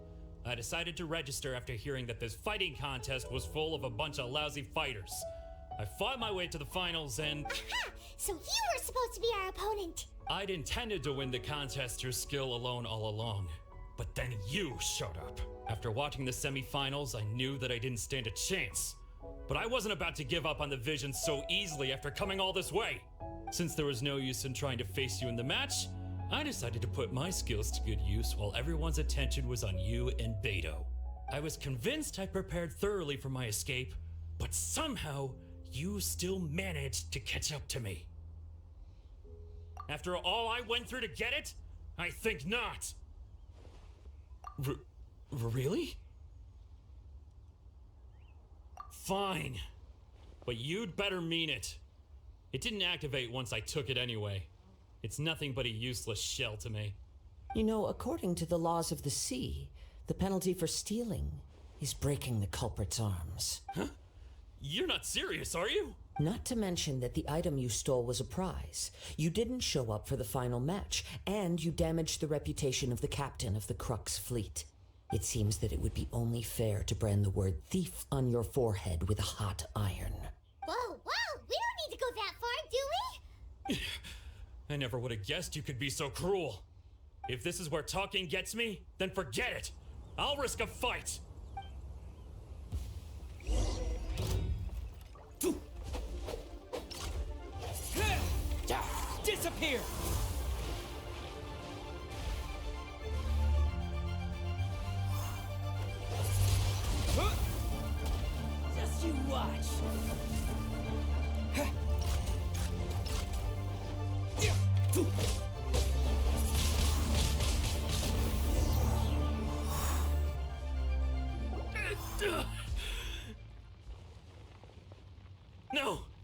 I decided to register after hearing that this fighting contest was full of a bunch of lousy fighters. I fought my way to the finals and... Aha! So you were supposed to be our opponent! I'd intended to win the contest through skill alone all along. But then you showed up. After watching the semifinals, I knew that I didn't stand a chance. But I wasn't about to give up on the vision so easily after coming all this way. Since there was no use in trying to face you in the match, I decided to put my skills to good use while everyone's attention was on you and Beto. I was convinced I prepared thoroughly for my escape, but somehow you still managed to catch up to me. After all I went through to get it? I think not. Really? Fine. But you'd better mean it. It didn't activate once I took it anyway. It's nothing but a useless shell to me. You know, according to the laws of the sea, the penalty for stealing is breaking the culprit's arms. Huh? You're not serious, are you? Not to mention that the item you stole was a prize. You didn't show up for the final match, and you damaged the reputation of the captain of the Crux fleet. It seems that it would be only fair to brand the word thief on your forehead with a hot iron. Whoa, we don't need to go that far, do we? I never would have guessed you could be so cruel. If this is where talking gets me, then forget it. I'll risk a fight. Disappear! Just you watch!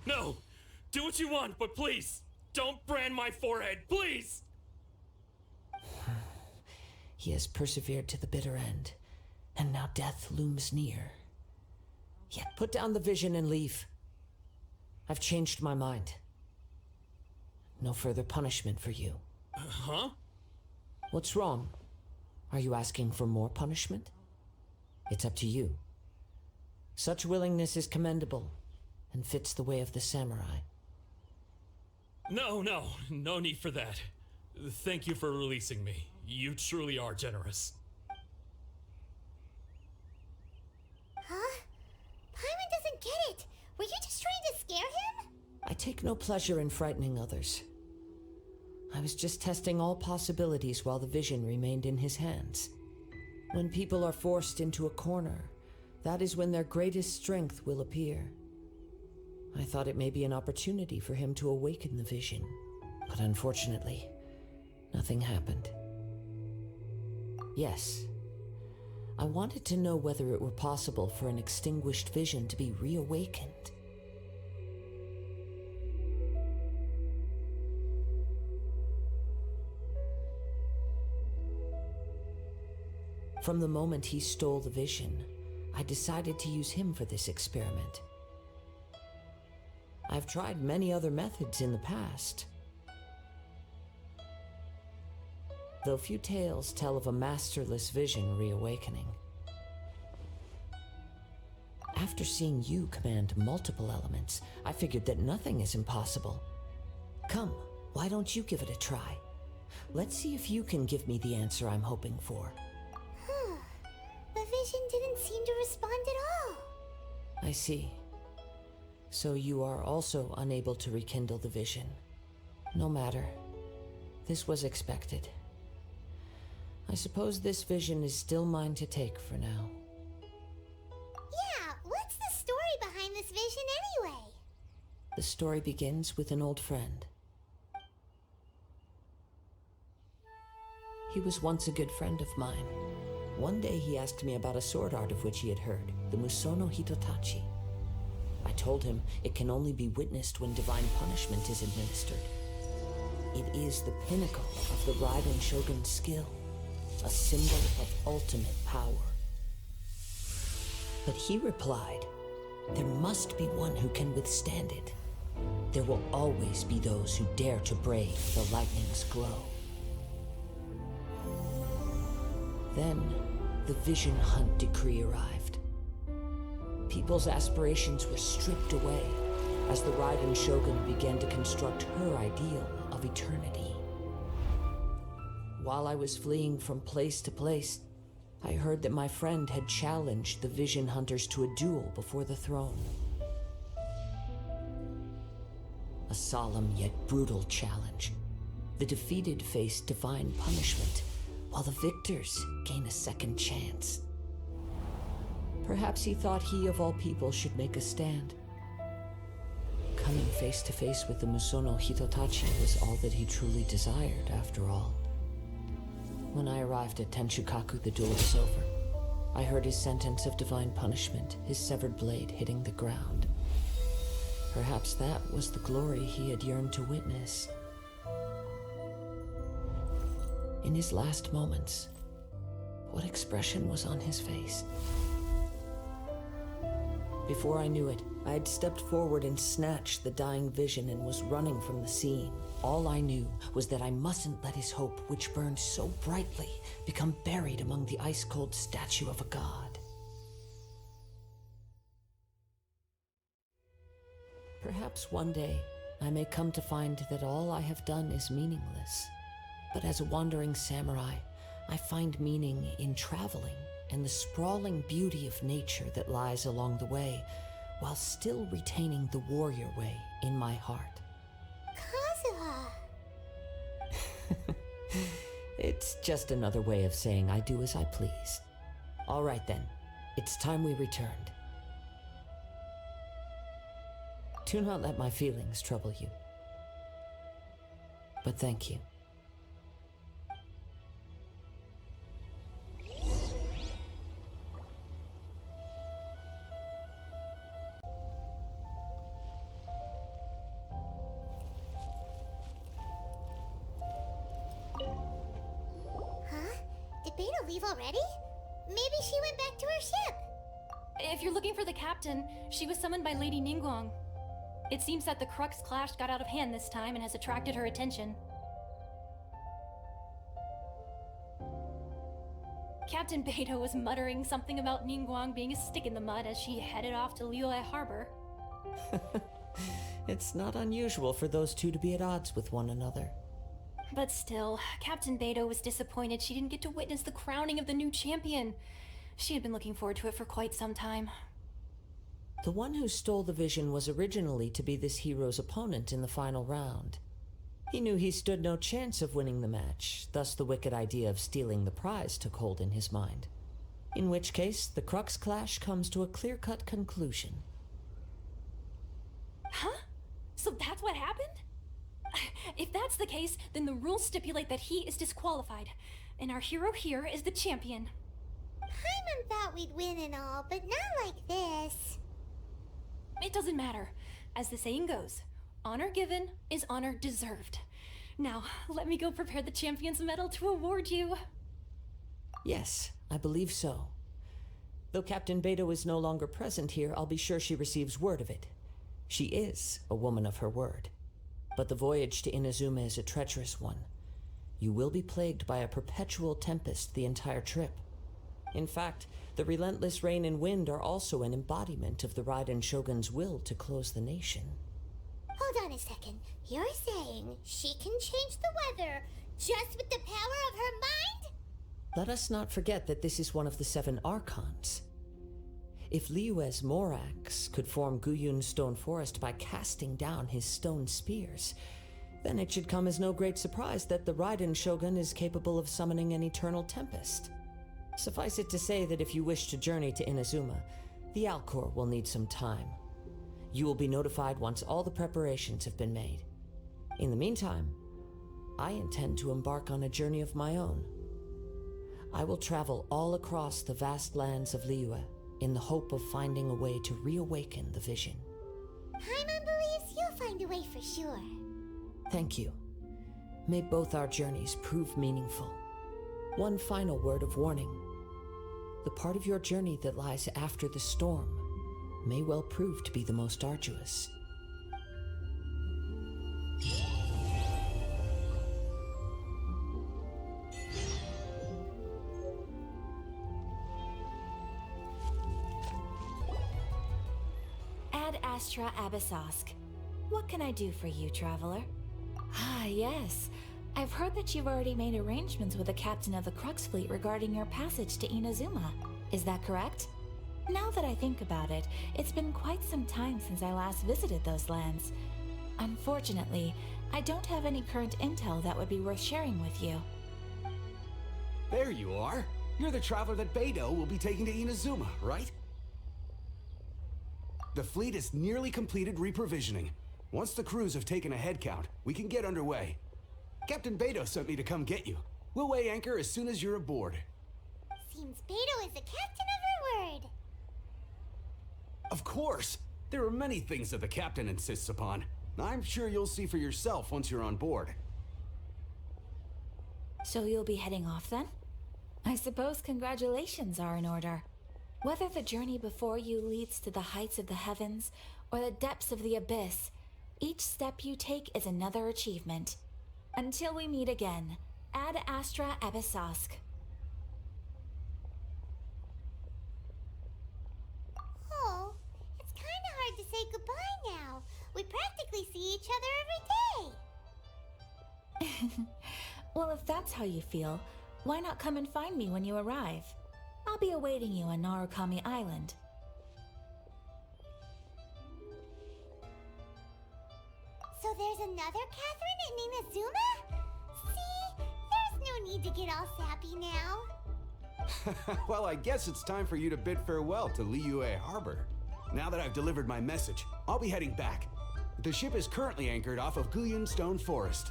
No! Do what you want, but please, don't brand my forehead, please! He has persevered to the bitter end, and now death looms near. Yet put down the vision and leave. I've changed my mind. No further punishment for you. Huh? What's wrong? Are you asking for more punishment? It's up to you. Such willingness is commendable and fits the way of the samurai. No need for that. Thank you for releasing me. You truly are generous. Huh? Paimon doesn't get it. Were you just trying to scare him? I take no pleasure in frightening others. I was just testing all possibilities while the vision remained in his hands. When people are forced into a corner, that is when their greatest strength will appear. I thought it may be an opportunity for him to awaken the vision, but unfortunately, nothing happened. Yes, I wanted to know whether it were possible for an extinguished vision to be reawakened. From the moment he stole the vision, I decided to use him for this experiment. I've tried many other methods in the past, though few tales tell of a masterless vision reawakening. After seeing you command multiple elements, I figured that nothing is impossible. Come, why don't you give it a try? Let's see if you can give me the answer I'm hoping for. The vision didn't seem to respond at all. I see. So you are also unable to rekindle the vision. No matter. This was expected. I suppose this vision is still mine to take for now. Yeah, what's the story behind this vision anyway? The story begins with an old friend. He was once a good friend of mine. One day he asked me about a sword art of which he had heard, the Musono Hitotachi. I told him it can only be witnessed when divine punishment is administered. It is the pinnacle of the Raiden Shogun's skill, a symbol of ultimate power. But he replied, there must be one who can withstand it. There will always be those who dare to brave the lightning's glow. Then, the Vision Hunt decree arrived. People's aspirations were stripped away as the Raiden Shogun began to construct her ideal of eternity. While I was fleeing from place to place, I heard that my friend had challenged the Vision Hunters to a duel before the throne. A solemn yet brutal challenge. The defeated face divine punishment, while the victors gain a second chance. Perhaps he thought he of all people should make a stand. Coming face to face with the Musono Hitotachi was all that he truly desired, after all. When I arrived at Tenshukaku, the duel was over. I heard his sentence of divine punishment, his severed blade hitting the ground. Perhaps that was the glory he had yearned to witness. In his last moments, what expression was on his face? Before I knew it, I had stepped forward and snatched the dying vision and was running from the scene. All I knew was that I mustn't let his hope, which burned so brightly, become buried among the ice-cold statue of a god. Perhaps one day, I may come to find that all I have done is meaningless. But as a wandering samurai, I find meaning in traveling and the sprawling beauty of nature that lies along the way, while still retaining the warrior way in my heart. Kazuha! It's just another way of saying I do as I please. All right then, it's time we returned. Do not let my feelings trouble you. But thank you. Did Beta leave already? Maybe she went back to her ship. If you're looking for the captain, she was summoned by Lady Ningguang. It seems that the Crux clash got out of hand this time and has attracted her attention. Captain Beidou was muttering something about Ningguang being a stick in the mud as she headed off to Liyue Harbor. It's not unusual for those two to be at odds with one another. But still, Captain Beidou was disappointed she didn't get to witness the crowning of the new champion. She had been looking forward to it for quite some time. The one who stole the vision was originally to be this hero's opponent in the final round. He knew he stood no chance of winning the match, thus the wicked idea of stealing the prize took hold in his mind. In which case, the Crux clash comes to a clear-cut conclusion. Huh? So that's what happened? If that's the case, then the rules stipulate that he is disqualified, and our hero here is the champion. Paimon thought we'd win and all, but not like this. It doesn't matter. As the saying goes, honor given is honor deserved. Now, let me go prepare the champion's medal to award you. Yes, I believe so. Though Captain Beidou is no longer present here, I'll be sure she receives word of it. She is a woman of her word. But the voyage to Inazuma is a treacherous one. You will be plagued by a perpetual tempest the entire trip. In fact, the relentless rain and wind are also an embodiment of the Raiden Shogun's will to close the nation. Hold on a second. You're saying she can change the weather just with the power of her mind? Let us not forget that this is one of the 7 Archons. If Liyue's Morax could form Guyun's stone forest by casting down his stone spears, then it should come as no great surprise that the Raiden Shogun is capable of summoning an eternal tempest. Suffice it to say that if you wish to journey to Inazuma, the Alcor will need some time. You will be notified once all the preparations have been made. In the meantime, I intend to embark on a journey of my own. I will travel all across the vast lands of Liyue in the hope of finding a way to reawaken the vision. Paimon believes you'll find a way for sure. Thank you. May both our journeys prove meaningful. One final word of warning. The part of your journey that lies after the storm may well prove to be the most arduous. Ad Astra Abyssosk. What can I do for you, traveler? Ah, yes. I've heard that you've already made arrangements with the captain of the Crux fleet regarding your passage to Inazuma. Is that correct? Now that I think about it, it's been quite some time since I last visited those lands. Unfortunately, I don't have any current intel that would be worth sharing with you. There you are. You're the traveler that Beidou will be taking to Inazuma, right? The fleet is nearly completed reprovisioning. Once the crews have taken a head count, we can get underway. Captain Beidou sent me to come get you. We'll weigh anchor as soon as you're aboard. Seems Beidou is the captain of her word. Of course! There are many things that the captain insists upon. I'm sure you'll see for yourself once you're on board. So you'll be heading off then? I suppose congratulations are in order. Whether the journey before you leads to the heights of the heavens or the depths of the abyss, each step you take is another achievement. Until we meet again, Ad Astra Abyssosk. Oh, it's kinda hard to say goodbye now. We practically see each other every day. Well, if that's how you feel, why not come and find me when you arrive? I'll be awaiting you on Narukami Island. So there's another Catherine in Inazuma? See? There's no need to get all sappy now. Well, I guess it's time for you to bid farewell to Liyue Harbor. Now that I've delivered my message, I'll be heading back. The ship is currently anchored off of Guyun Stone Forest.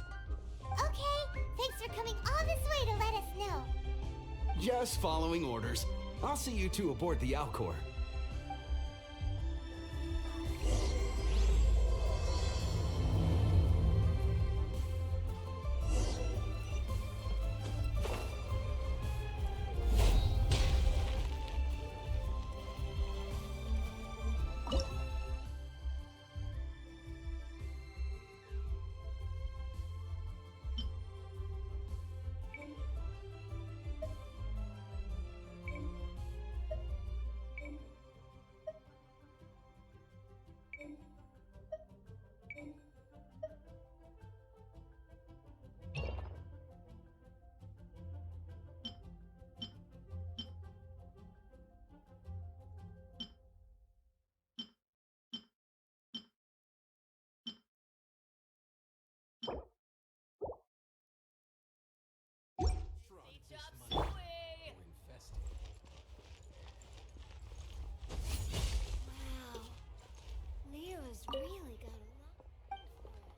Okay, thanks for coming all this way to let us know. Just following orders. I'll see you two aboard the Alcor. really got a lot for it.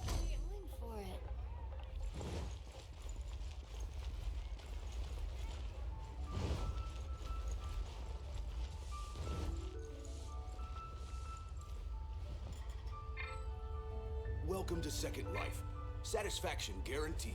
Going for it. Welcome to Second Life. Satisfaction guaranteed.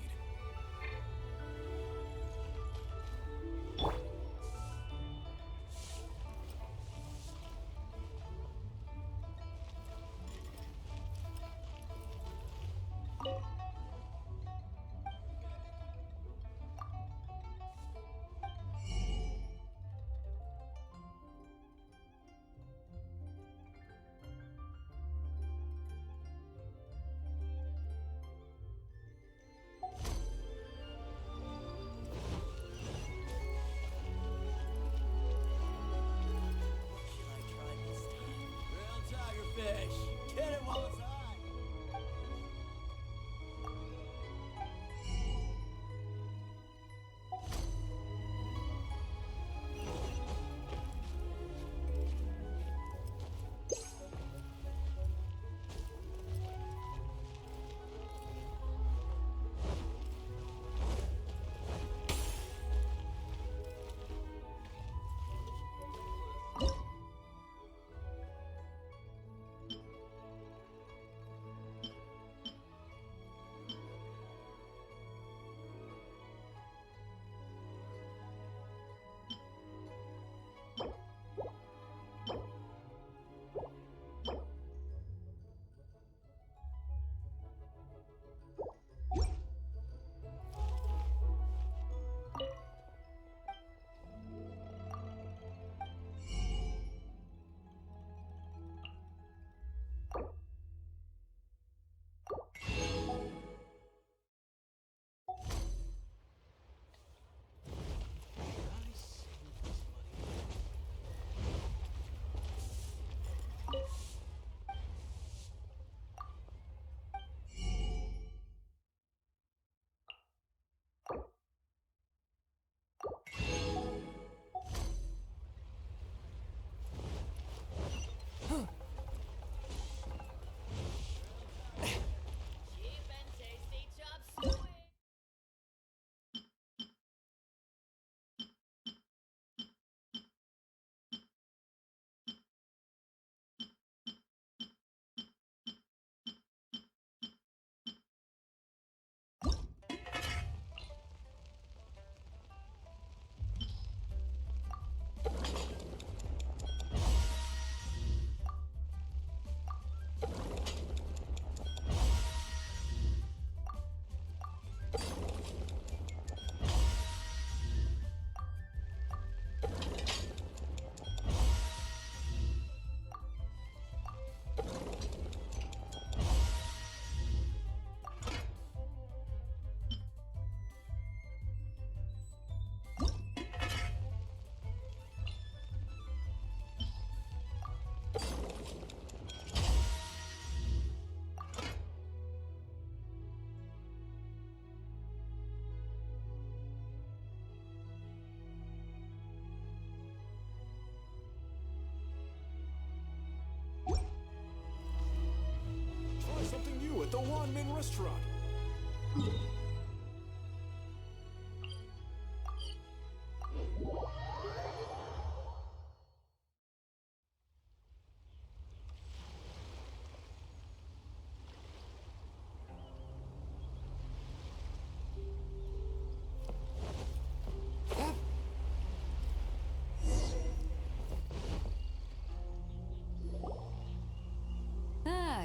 Something new at the One-Man Restaurant.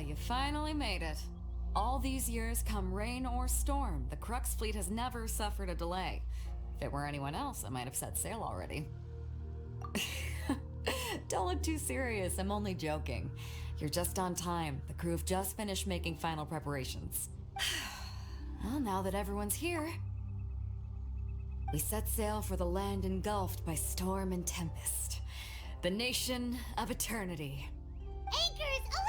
You finally made it. All these years, come rain or storm, the Crux fleet has never suffered a delay. If it were anyone else, I might have set sail already. Don't look too serious, I'm only joking. You're just on time. The crew have just finished making final preparations. Well, now that everyone's here, we set sail for the land engulfed by storm and tempest. The nation of eternity. Anchors away!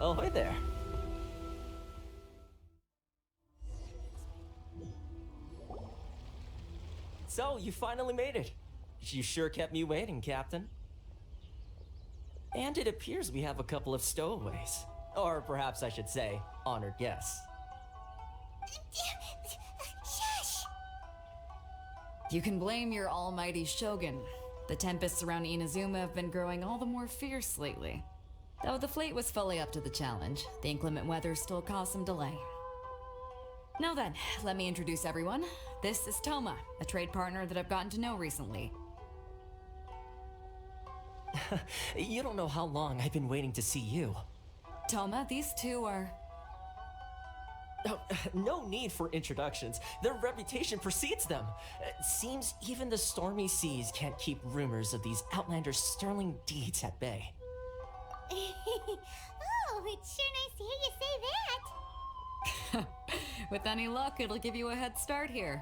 Ahoy there. So, you finally made it. You sure kept me waiting, Captain. And it appears we have a couple of stowaways. Or perhaps I should say, honored guests. Shush! You can blame your almighty shogun. The tempests around Inazuma have been growing all the more fierce lately. Though the fleet was fully up to the challenge, the inclement weather still caused some delay. Now then, let me introduce everyone. This is Toma, a trade partner that I've gotten to know recently. You don't know how long I've been waiting to see you. Toma, these two are... Oh, no need for introductions. Their reputation precedes them. Seems even the stormy seas can't keep rumors of these outlanders' sterling deeds at bay. Oh, it's sure nice to hear you say that. With any luck, it'll give you a head start here.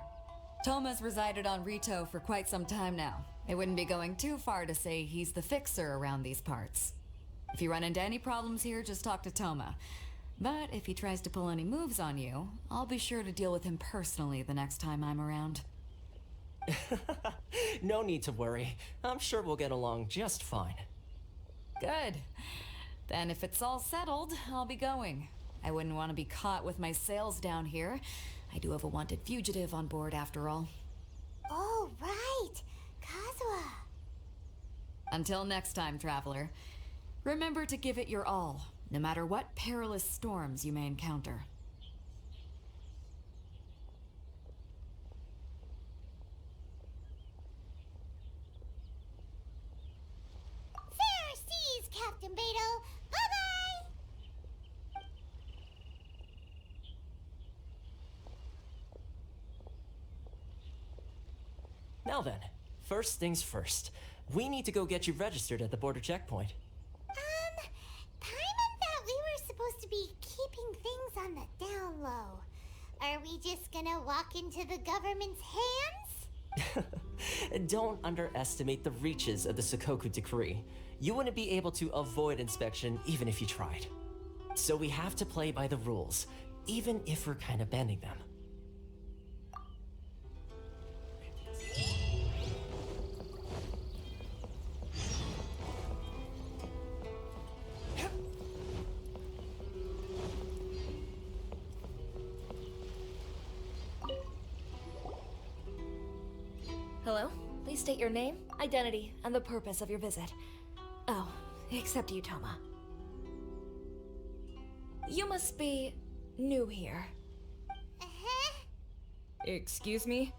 Toma's resided on Rito for quite some time now. It wouldn't be going too far to say he's the fixer around these parts. If you run into any problems here, just talk to Toma. But if he tries to pull any moves on you, I'll be sure to deal with him personally the next time I'm around. No need to worry. I'm sure we'll get along just fine. Good. Then if it's all settled, I'll be going. I wouldn't want to be caught with my sails down here. I do have a wanted fugitive on board after all. Oh, right. Kazuha. Until next time, traveler. Remember to give it your all, no matter what perilous storms you may encounter. Fair seas, Captain Beto. Bye-bye! Now then, first things first. We need to go get you registered at the border checkpoint. Paimon thought we were supposed to be keeping things on the down low. Are we just gonna walk into the government's hands? Don't underestimate the reaches of the Sakoku Decree. You wouldn't be able to avoid inspection even if you tried. So we have to play by the rules, even if we're kind of bending them. Hello? Please state your name, identity, and the purpose of your visit. Oh, except you, Toma. You must be new here. Uh-huh. Excuse me?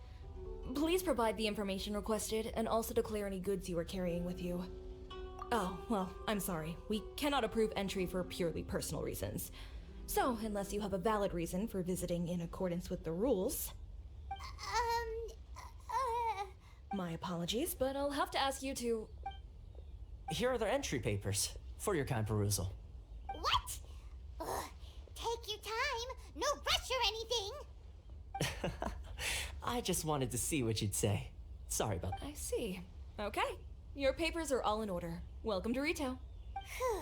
Please provide the information requested and also declare any goods you are carrying with you. Oh, well, I'm sorry. We cannot approve entry for purely personal reasons. So, unless you have a valid reason for visiting in accordance with the rules... My apologies, but I'll have to ask you to... Here are their entry papers, for your kind perusal. What? Ugh, take your time. No rush or anything. I just wanted to see what you'd say. Sorry about that. I see. Okay. Your papers are all in order. Welcome to Rito. So,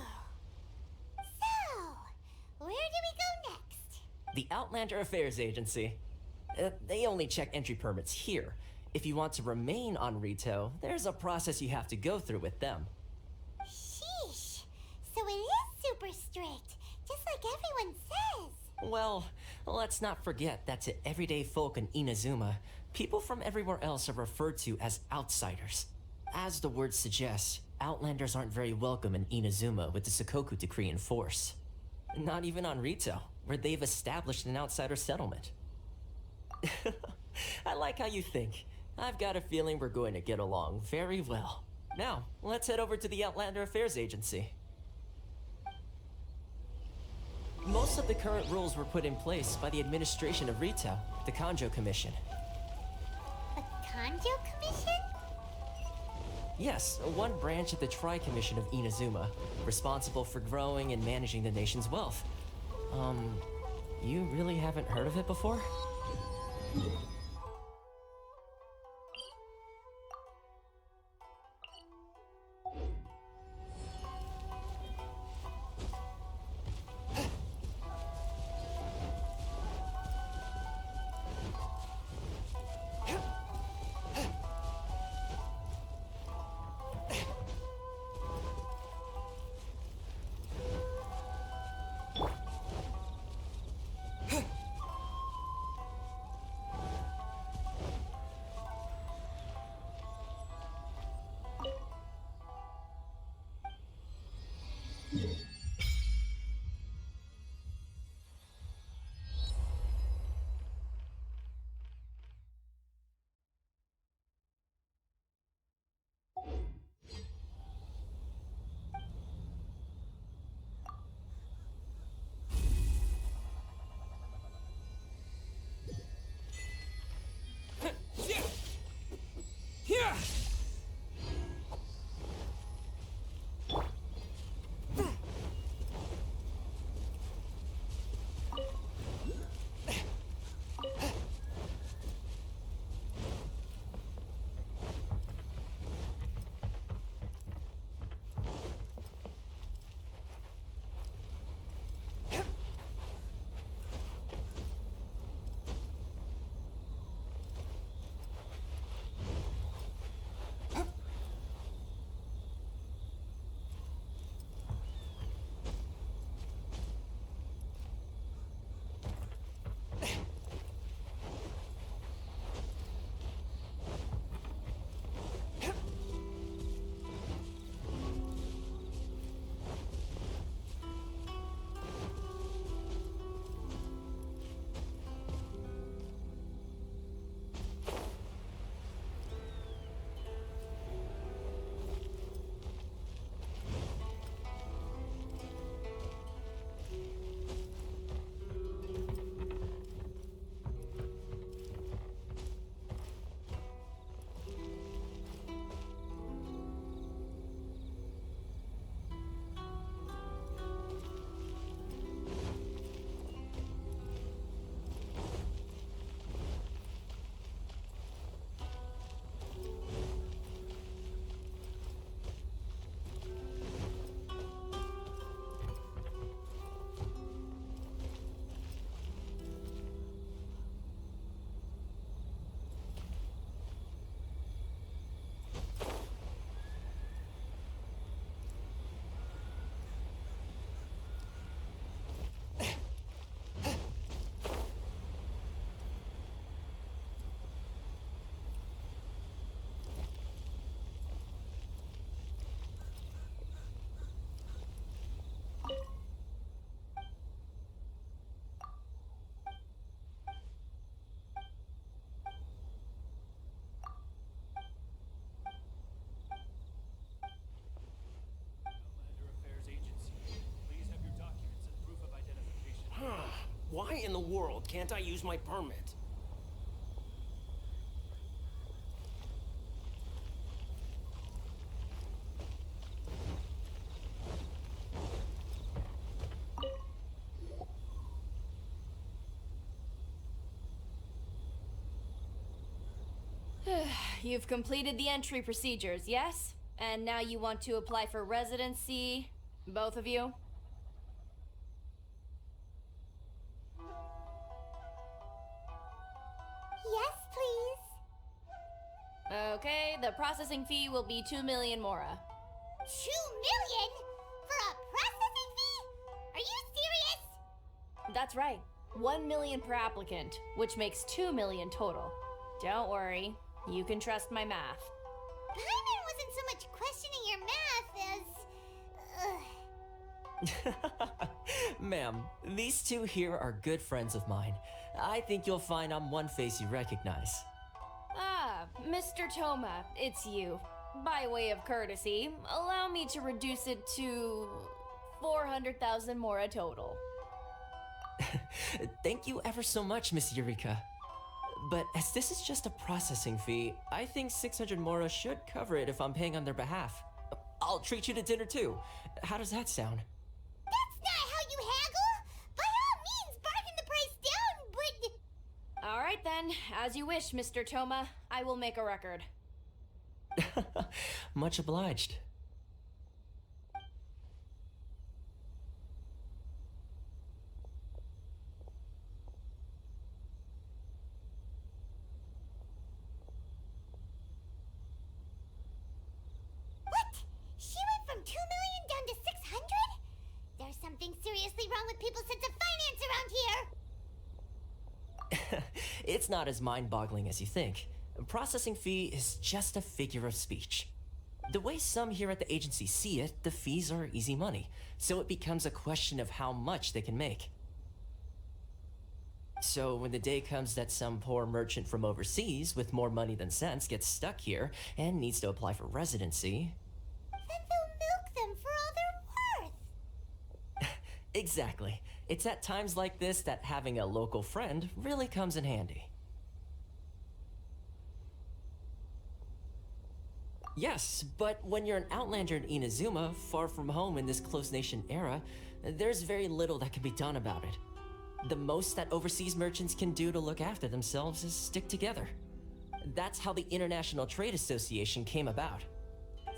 where do we go next? The Outlander Affairs Agency. They only check entry permits here. If you want to remain on Rito, there's a process you have to go through with them. Sheesh. So it is super strict, just like everyone says. Well, let's not forget that to everyday folk in Inazuma, people from everywhere else are referred to as outsiders. As the word suggests, Outlanders aren't very welcome in Inazuma with the Sakoku Decree in force. Not even on Rito, where they've established an outsider settlement. I like how you think. I've got a feeling we're going to get along very well. Now, let's head over to the Outlander Affairs Agency. Most of the current rules were put in place by the administration of Rito, the Kanjo Commission. The Kanjo Commission? Yes, one branch of the Tri-Commission of Inazuma, responsible for growing and managing the nation's wealth. You really haven't heard of it before? Why in the world can't I use my permit? You've completed the entry procedures, yes? And now you want to apply for residency, both of you? Yes, please. Okay, the processing fee will be 2 million mora. 2 million? For a processing fee? Are you serious? That's right. 1 million per applicant, which makes 2 million total. Don't worry, you can trust my math. Paimon wasn't so much questioning your math as... Ma'am, these two here are good friends of mine. I think you'll find I'm one face you recognize. Ah, Mr. Toma, it's you. By way of courtesy, allow me to reduce it to 400,000 mora total. Thank you ever so much, Miss Eureka. But as this is just a processing fee, I think 600 mora should cover it if I'm paying on their behalf. I'll treat you to dinner too. How does that sound? That's not how you haggle! By all means, bargain the price down, but... Alright then, as you wish, Mr. Toma. I will make a record. Much obliged. What? She went from 2 million down to 600? There's something seriously wrong with people's sense of finance around here! It's not as mind-boggling as you think. A processing fee is just a figure of speech. The way some here at the agency see it, the fees are easy money, so it becomes a question of how much they can make. So when the day comes that some poor merchant from overseas with more money than sense gets stuck here and needs to apply for residency... Then they'll milk them for all they're worth! Exactly. It's at times like this that having a local friend really comes in handy. Yes, but when you're an outlander in Inazuma, far from home in this close nation era, there's very little that can be done about it. The most that overseas merchants can do to look after themselves is stick together. That's how the International Trade Association came about.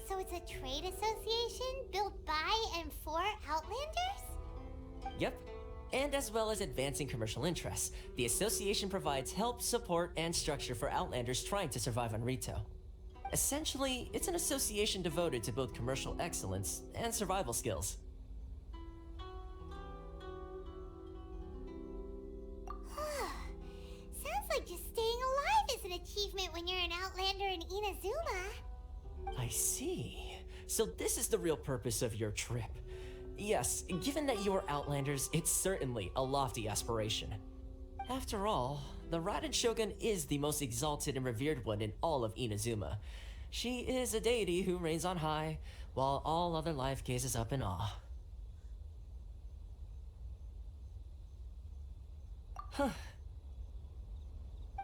So it's a trade association built by and for Outlanders? Yep. And as well as advancing commercial interests, the association provides help, support, and structure for Outlanders trying to survive on Rito. Essentially, it's an association devoted to both commercial excellence and survival skills. Sounds like just staying alive is an achievement when you're an Outlander in Inazuma. I see. So this is the real purpose of your trip. Yes, given that you're Outlanders, it's certainly a lofty aspiration. After all, the Raiden Shogun is the most exalted and revered one in all of Inazuma. She is a deity who reigns on high, while all other life gazes up in awe. Huh.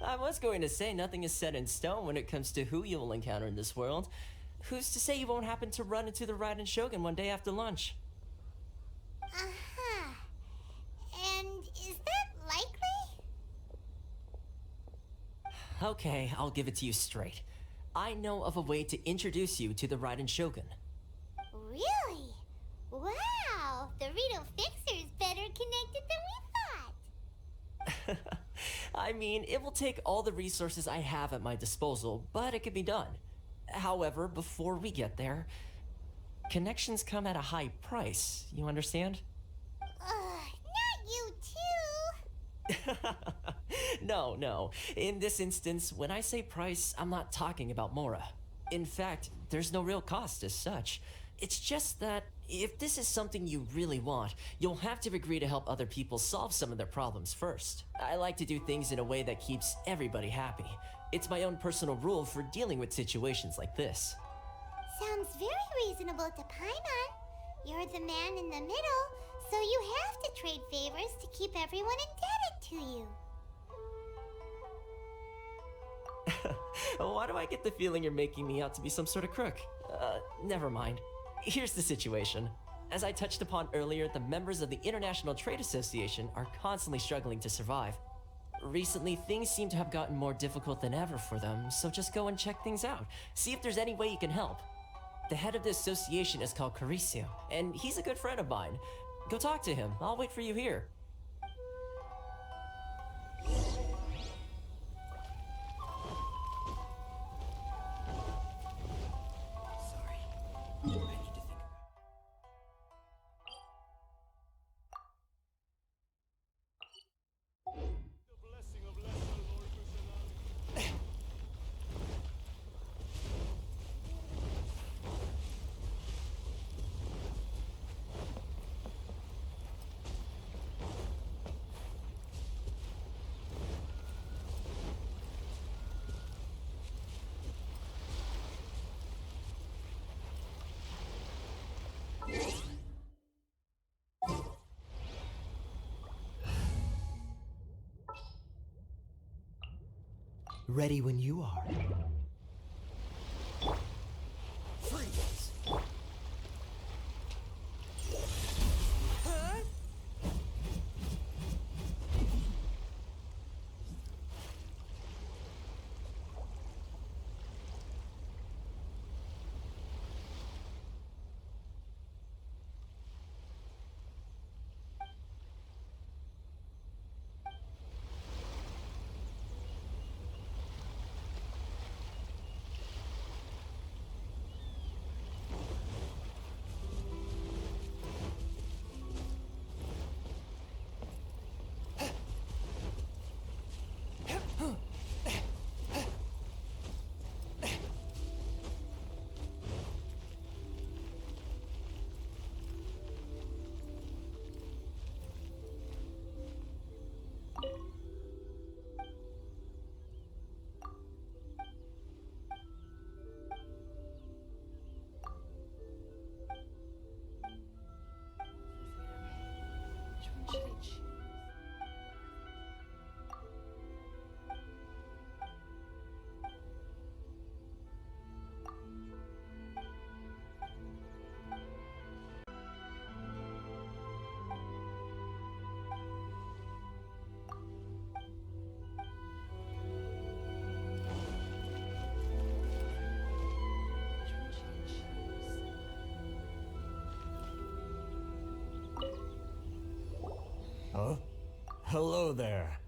I was going to say nothing is set in stone when it comes to who you will encounter in this world. Who's to say you won't happen to run into the Raiden Shogun one day after lunch? Uh-huh. And is that likely? Okay, I'll give it to you straight. I know of a way to introduce you to the Raiden Shogun. Really? Wow! The Rito Fixer's better connected than we thought! I mean, it will take all the resources I have at my disposal, but it can be done. However, before we get there, connections come at a high price, you understand? Not you too! No. In this instance, when I say price, I'm not talking about Mora. In fact, there's no real cost as such. It's just that if this is something you really want, you'll have to agree to help other people solve some of their problems first. I like to do things in a way that keeps everybody happy. It's my own personal rule for dealing with situations like this. Sounds very reasonable to Paimon. You're the man in the middle, so you have to trade favors to keep everyone indebted. to you. Why do I get the feeling you're making me out to be some sort of crook? Never mind. Here's the situation. As I touched upon earlier, the members of the International Trade Association are constantly struggling to survive. Recently, things seem to have gotten more difficult than ever for them, so just go and check things out. See if there's any way you can help. The head of the association is called Caricio, and he's a good friend of mine. Go talk to him. I'll wait for you here. Ready when you are. Freeze! Huh? Huh? Hello there.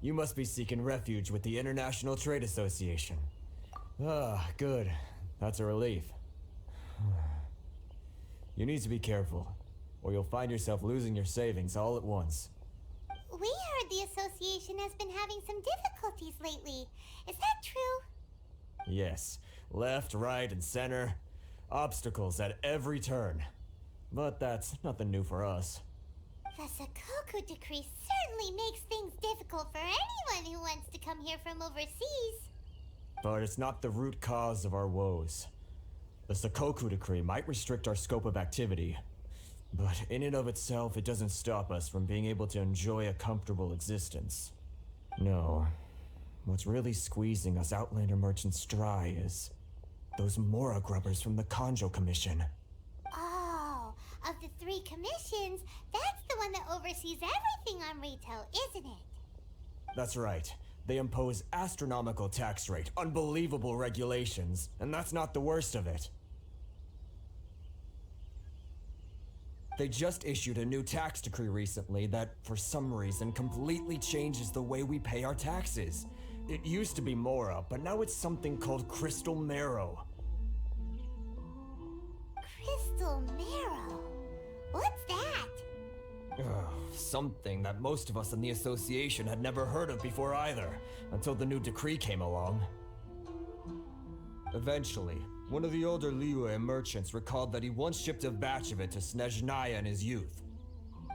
You must be seeking refuge with the International Trade Association. Ah, good. That's a relief. You need to be careful, or you'll find yourself losing your savings all at once. We heard the association has been having some difficulties lately. Is that true? Yes. Left, right, and center. Obstacles at every turn. But that's nothing new for us. The Sakoku decree certainly makes things difficult for anyone who wants to come here from overseas. But it's not the root cause of our woes. The Sakoku decree might restrict our scope of activity, but in and of itself, it doesn't stop us from being able to enjoy a comfortable existence. No. What's really squeezing us Outlander merchants dry is those Mora grubbers from the Kanjo Commission. Oh, of the 3 commissions, that's the one that oversees everything on retail, isn't it? That's right. They impose astronomical tax rate, unbelievable regulations, and that's not the worst of it. They just issued a new tax decree recently that, for some reason, completely changes the way we pay our taxes. It used to be Mora, but now it's something called Crystal Marrow. Crystal Marrow? What's that? Something that most of us in the association had never heard of before either, until the new decree came along. Eventually, one of the older Liyue merchants recalled that he once shipped a batch of it to Snezhnaya in his youth.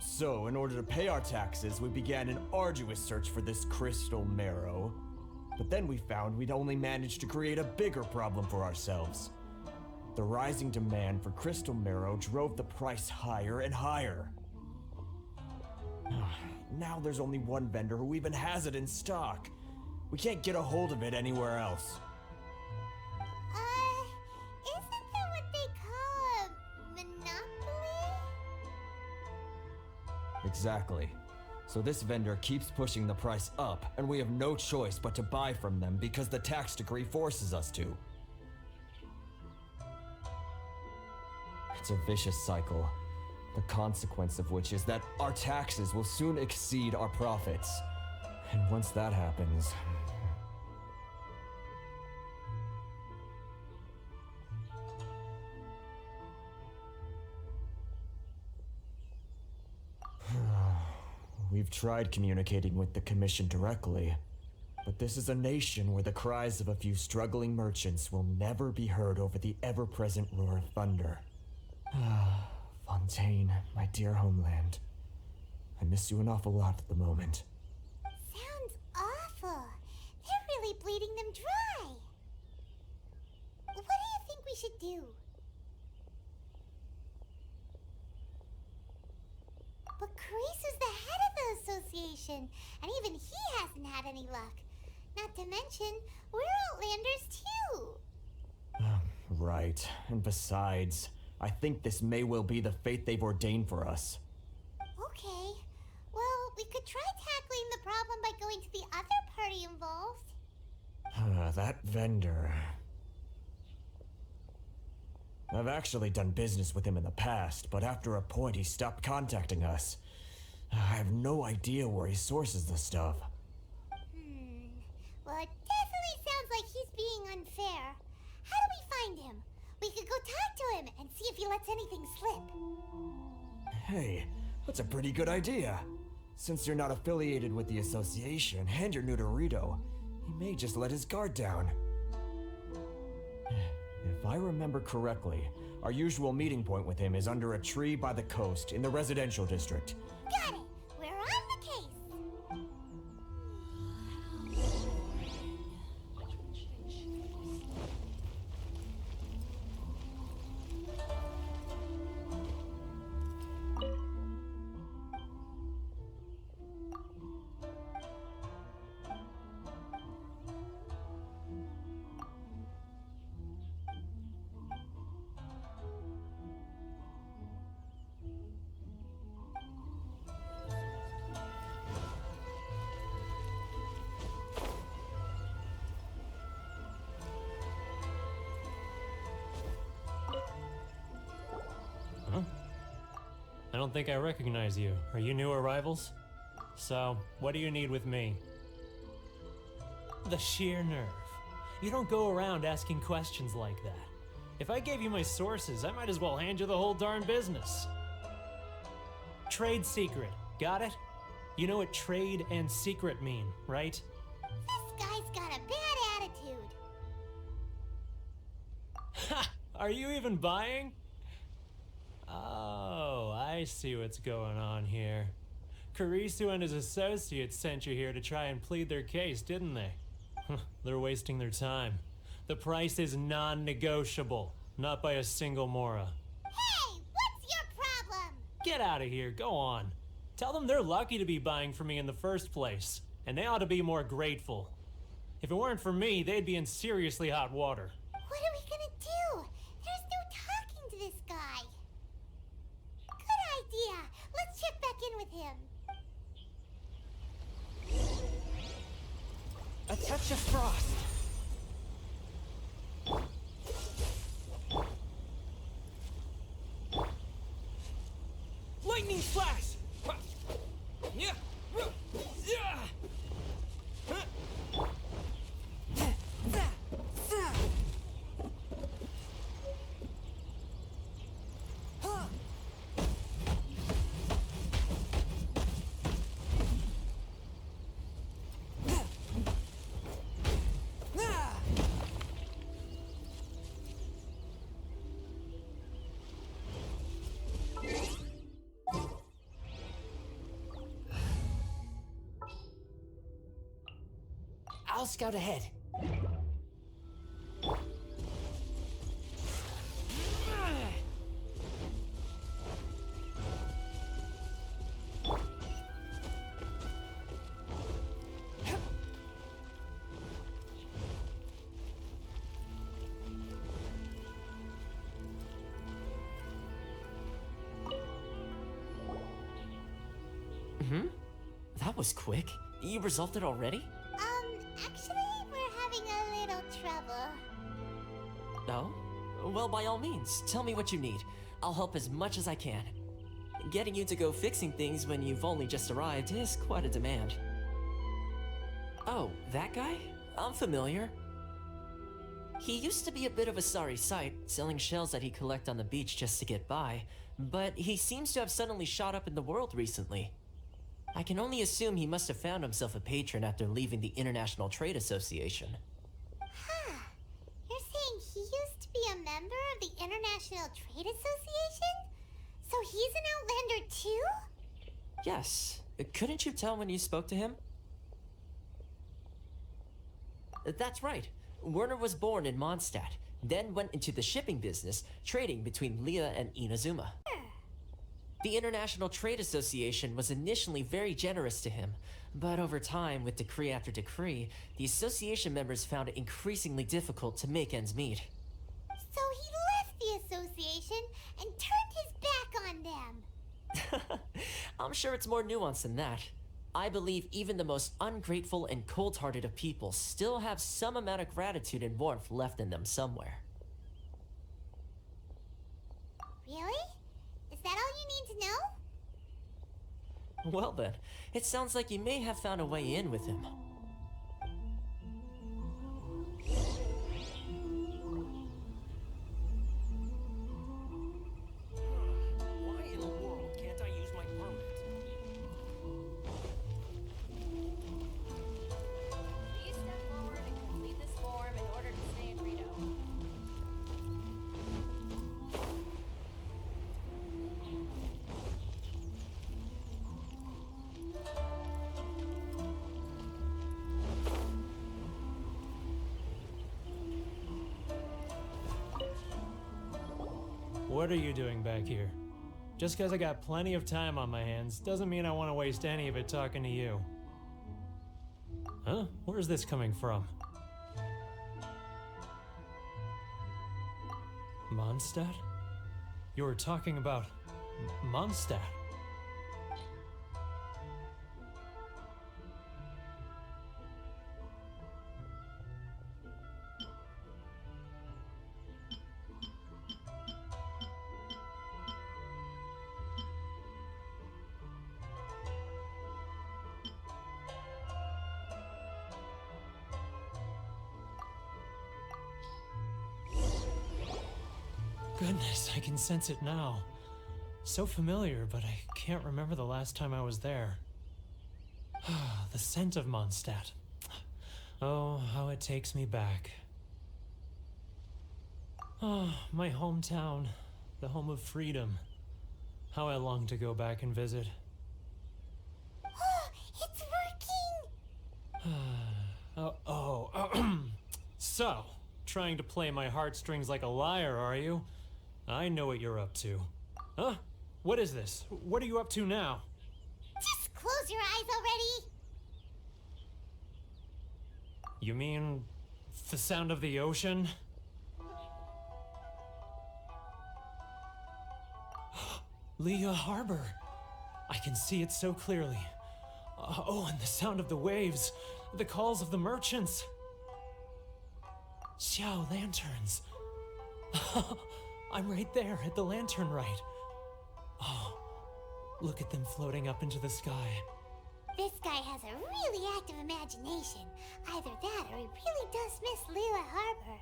So, in order to pay our taxes, we began an arduous search for this crystal marrow. But then we found we'd only managed to create a bigger problem for ourselves. The rising demand for crystal marrow drove the price higher and higher. Now there's only one vendor who even has it in stock. We can't get a hold of it anywhere else. Isn't that what they call a monopoly? Exactly. So this vendor keeps pushing the price up, and we have no choice but to buy from them because the tax decree forces us to. It's a vicious cycle, the consequence of which is that our taxes will soon exceed our profits. And once that happens... We've tried communicating with the Commission directly, but this is a nation where the cries of a few struggling merchants will never be heard over the ever-present roar of thunder. Fontaine, my dear homeland. I miss you an awful lot at the moment. Sounds awful. They're really bleeding them dry. What do you think we should do? But Carisu's the head of the association, and even he hasn't had any luck. Not to mention, we're Outlanders too. Right, and besides, I think this may well be the fate they've ordained for us. Okay. Well, we could try tackling the problem by going to the other party involved. That vendor... I've actually done business with him in the past, but after a point he stopped contacting us. I have no idea where he sources the stuff. Well, it definitely sounds like he's being unfair. How do we find him? We could go talk to him and see if he lets anything slip. Hey, that's a pretty good idea. Since you're not affiliated with the association and you're new to Rito, he may just let his guard down. If I remember correctly, our usual meeting point with him is under a tree by the coast in the residential district. Got it! We're on the case! I don't think I recognize you. Are you new arrivals? So, what do you need with me? The sheer nerve. You don't go around asking questions like that. If I gave you my sources, I might as well hand you the whole darn business. Trade secret. Got it? You know what trade and secret mean, right? This guy's got a bad attitude. Ha! Are you even buying? Oh, I see what's going on here. Carisu and his associates sent you here to try and plead their case, didn't they? They're wasting their time. The price is non-negotiable, not by a single Mora. Hey, what's your problem? Get out of here, go on. Tell them they're lucky to be buying from me in the first place, and they ought to be more grateful. If it weren't for me, they'd be in seriously hot water. What are we gonna do? There's no talking to this guy. Good idea. Let's check back in with him. A touch of frost. Lightning flash! I'll scout ahead. Hmm? That was quick. You resolved it already? Actually, we're having a little trouble. Oh? Well, by all means, tell me what you need. I'll help as much as I can. Getting you to go fixing things when you've only just arrived is quite a demand. Oh, that guy? I'm familiar. He used to be a bit of a sorry sight, selling shells that he'd collect on the beach just to get by, but he seems to have suddenly shot up in the world recently. I can only assume he must have found himself a patron after leaving the International Trade Association. Huh. You're saying he used to be a member of the International Trade Association? So he's an Outlander too? Yes. Couldn't you tell when you spoke to him? That's right. Werner was born in Mondstadt, then went into the shipping business, trading between Leah and Inazuma. The International Trade Association was initially very generous to him, but over time, with decree after decree, the association members found it increasingly difficult to make ends meet. So he left the association and turned his back on them. I'm sure it's more nuanced than that. I believe even the most ungrateful and cold-hearted of people still have some amount of gratitude and warmth left in them somewhere. Really? Is that all you need to know? Well then, it sounds like you may have found a way in with him. Why in the world can't I use my permit? Please step forward and complete this form in order to stay in Rito. What are you doing back here? Just because I got plenty of time on my hands doesn't mean I want to waste any of it talking to you. Huh? Where's this coming from? Mondstadt? You were talking about Mondstadt. Goodness, I can sense it now. So familiar, but I can't remember the last time I was there. The scent of Mondstadt. Oh, how it takes me back. Oh, my hometown, the home of freedom. How I long to go back and visit. It's working! So, trying to play my heartstrings like a liar, are you? I know what you're up to. Huh? What is this? What are you up to now? Just close your eyes already! You mean the sound of the ocean? Leah Harbor. I can see it so clearly. Oh, and the sound of the waves, the calls of the merchants. Xiao lanterns. I'm right there at the lantern right. Oh, look at them floating up into the sky. This guy has a really active imagination. Either that or he really does miss Leela Harbor.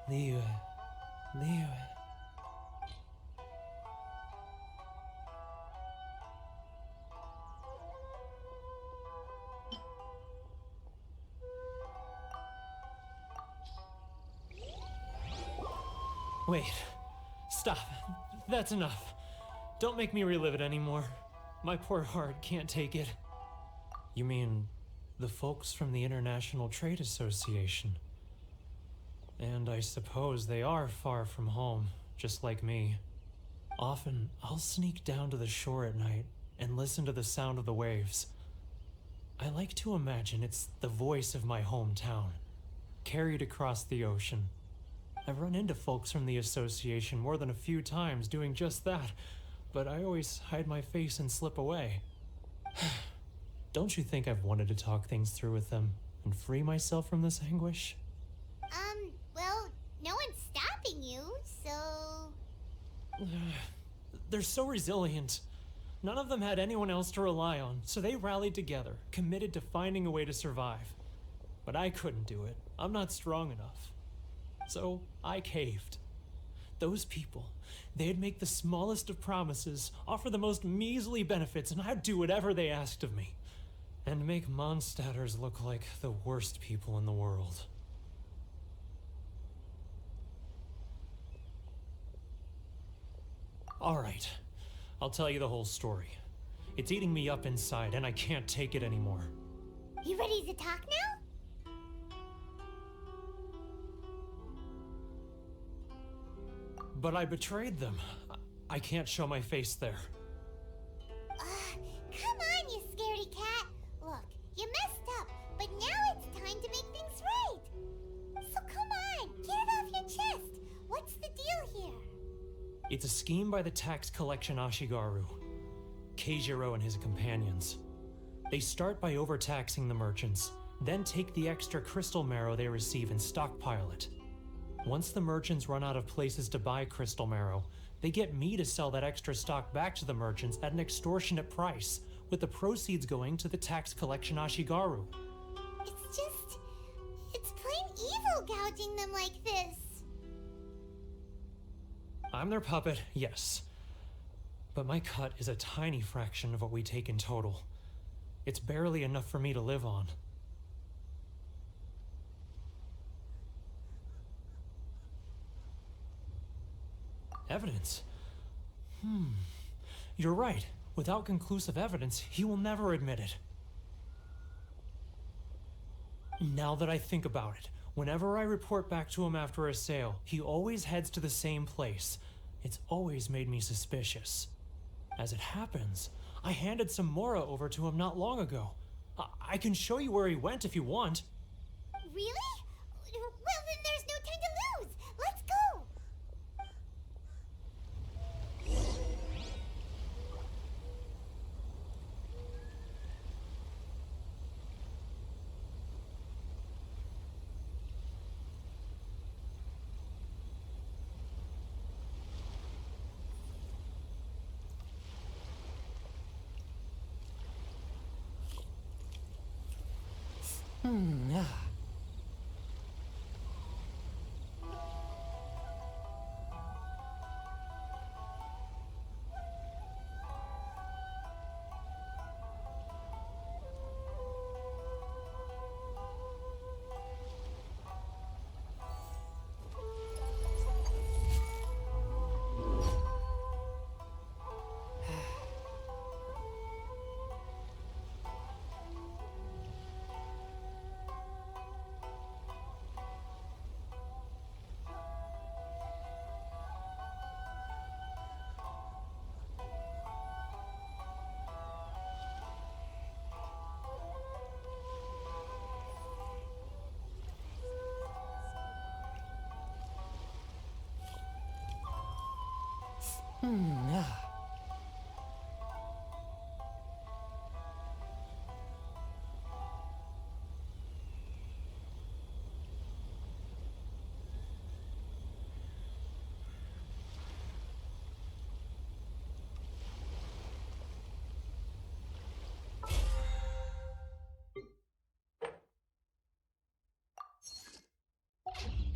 Leah. Wait. Stop. That's enough. Don't make me relive it anymore. My poor heart can't take it. You mean the folks from the International Trade Association? And I suppose they are far from home, just like me. Often, I'll sneak down to the shore at night and listen to the sound of the waves. I like to imagine it's the voice of my hometown, carried across the ocean. I've run into folks from the association more than a few times doing just that, but I always hide my face and slip away. Don't you think I've wanted to talk things through with them and free myself from this anguish? Well, no one's stopping you, so... They're so resilient. None of them had anyone else to rely on, so they rallied together, committed to finding a way to survive. But I couldn't do it. I'm not strong enough. So I caved. Those people, they'd make the smallest of promises, offer the most measly benefits, and I'd do whatever they asked of me. And make Mondstadters look like the worst people in the world. Alright, I'll tell you the whole story. It's eating me up inside, and I can't take it anymore. You ready to talk now? But I betrayed them. I can't show my face there. Come on, you scaredy cat. Look, you messed up, but now it's time to make things right. So come on, get it off your chest. What's the deal here? It's a scheme by the tax collection Ashigaru, Keijiro and his companions. They start by overtaxing the merchants, then take the extra crystal marrow they receive and stockpile it. Once the merchants run out of places to buy crystal marrow, they get me to sell that extra stock back to the merchants at an extortionate price, with the proceeds going to the tax collection Ashigaru. It's plain evil gouging them like this. I'm their puppet, yes. But my cut is a tiny fraction of what we take in total. It's barely enough for me to live on. Evidence? You're right. Without conclusive evidence, he will never admit it. Now that I think about it, whenever I report back to him after a sale, he always heads to the same place. It's always made me suspicious. As it happens, I handed some Mora over to him not long ago. I can show you where he went if you want. Really? Well, then there's no time to lose. Let's go.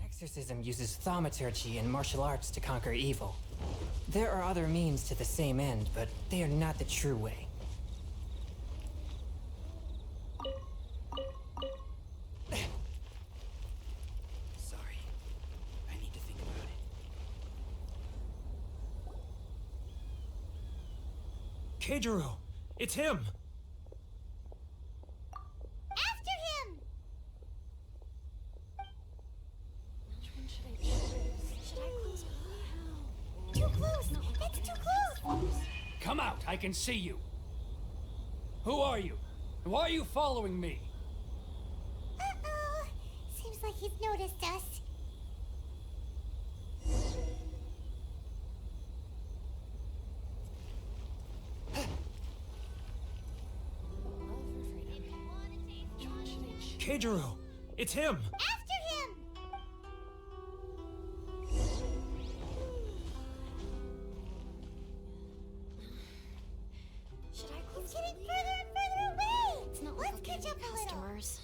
Exorcism uses thaumaturgy and martial arts to conquer evil. There are other means to the same end, but they are not the true way. Sorry. I need to think about it. Keijiro! It's him! Come out! I can see you! Who are you? And why are you following me? Uh-oh. Seems like he's noticed us. Keijiro! It's him! After him! Should I close He's getting further and further away! It's not Let's like catch up a little. customers.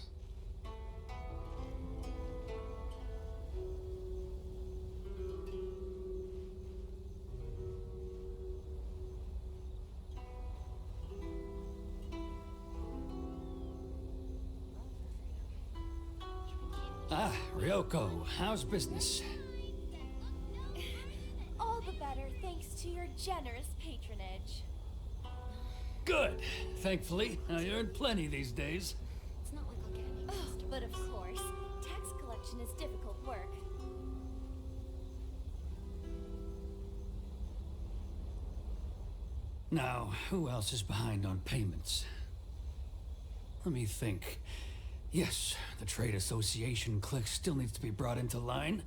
Ah, Ryoko, how's business? All the better thanks to your generous patronage. Good. Thankfully, I earn plenty these days. It's not like I'll get any customers. But of course, tax collection is difficult work. Now, who else is behind on payments? Let me think. Yes, the Trade Association clique still needs to be brought into line.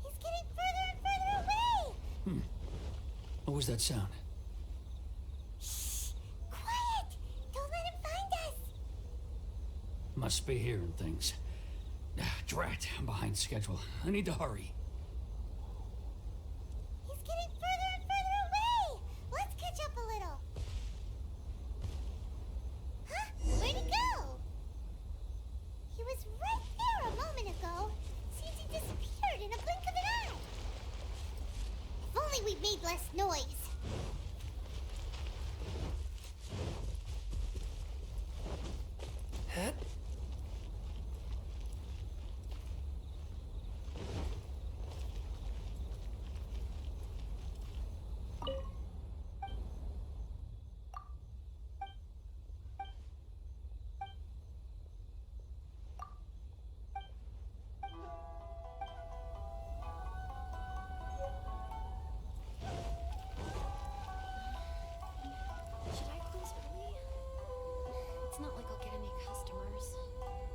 He's getting further and further away! What was that sound? Shh! Quiet! Don't let him find us! Must be hearing things. Drat, I'm behind schedule. I need to hurry. He's getting further and further away! Let's catch up a little. Huh? Where'd he go? He was right there a moment ago. Seems he disappeared in a blink of an eye. If only we made less noise. Huh? Should I close early? It's not like I'll get any customers.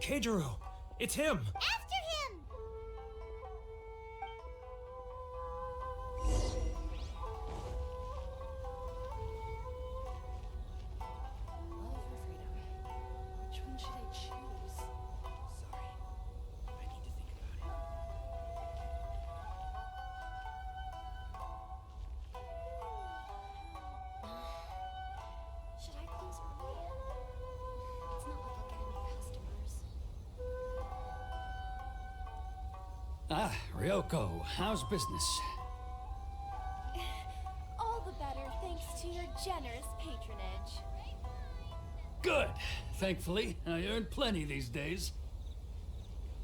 Keijiro! It's him! After him! Love or freedom? Which one should I choose? Sorry. I need to think about it. Should I close early? It's not like I'll get any customers. Ah, Ryoko, how's business? All the better thanks to your generous patronage. Good. Thankfully, I earn plenty these days.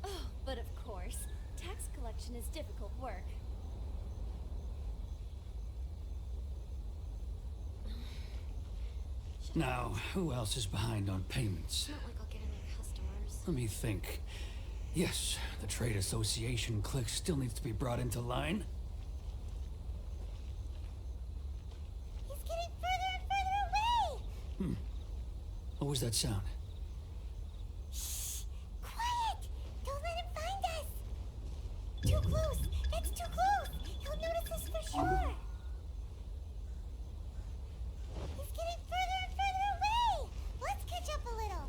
Oh, but of course, tax collection is difficult work. Now, who else is behind on payments? It's not like I'll get any customers. Let me think. Yes, the Trade Association clique still needs to be brought into line. He's getting further and further away! What was that sound? Shh! Quiet! Don't let him find us! Too close! It's too close! He'll notice us for sure! He's getting further and further away! Let's catch up a little.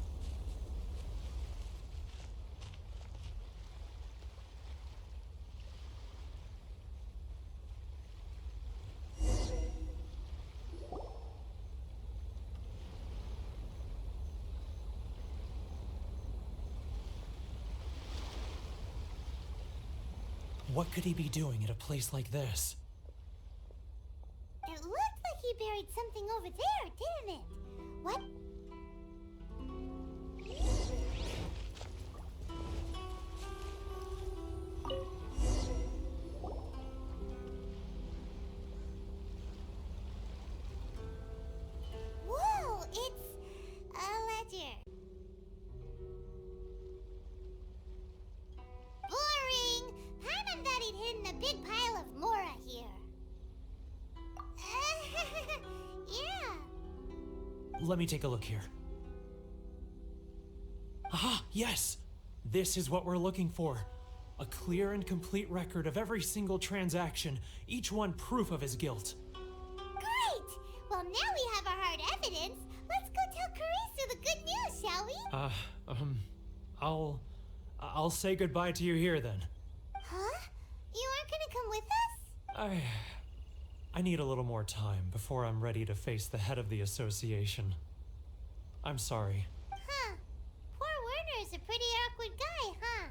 What could he be doing at a place like this? It looked like he buried something over there, didn't it? What? Whoa, it's a ledger. Boring! Paimon thought he'd hidden a big pile of Mora here. Yeah. Let me take a look here. Ah, yes! This is what we're looking for. A clear and complete record of every single transaction, each one proof of his guilt. Great! Well, now we have our hard evidence. Let's go tell Karisu the good news, shall we? I'll say goodbye to you here then. Huh? You aren't gonna come with us? I need a little more time before I'm ready to face the head of the association. I'm sorry. Huh. Poor Werner's a pretty awkward guy, huh?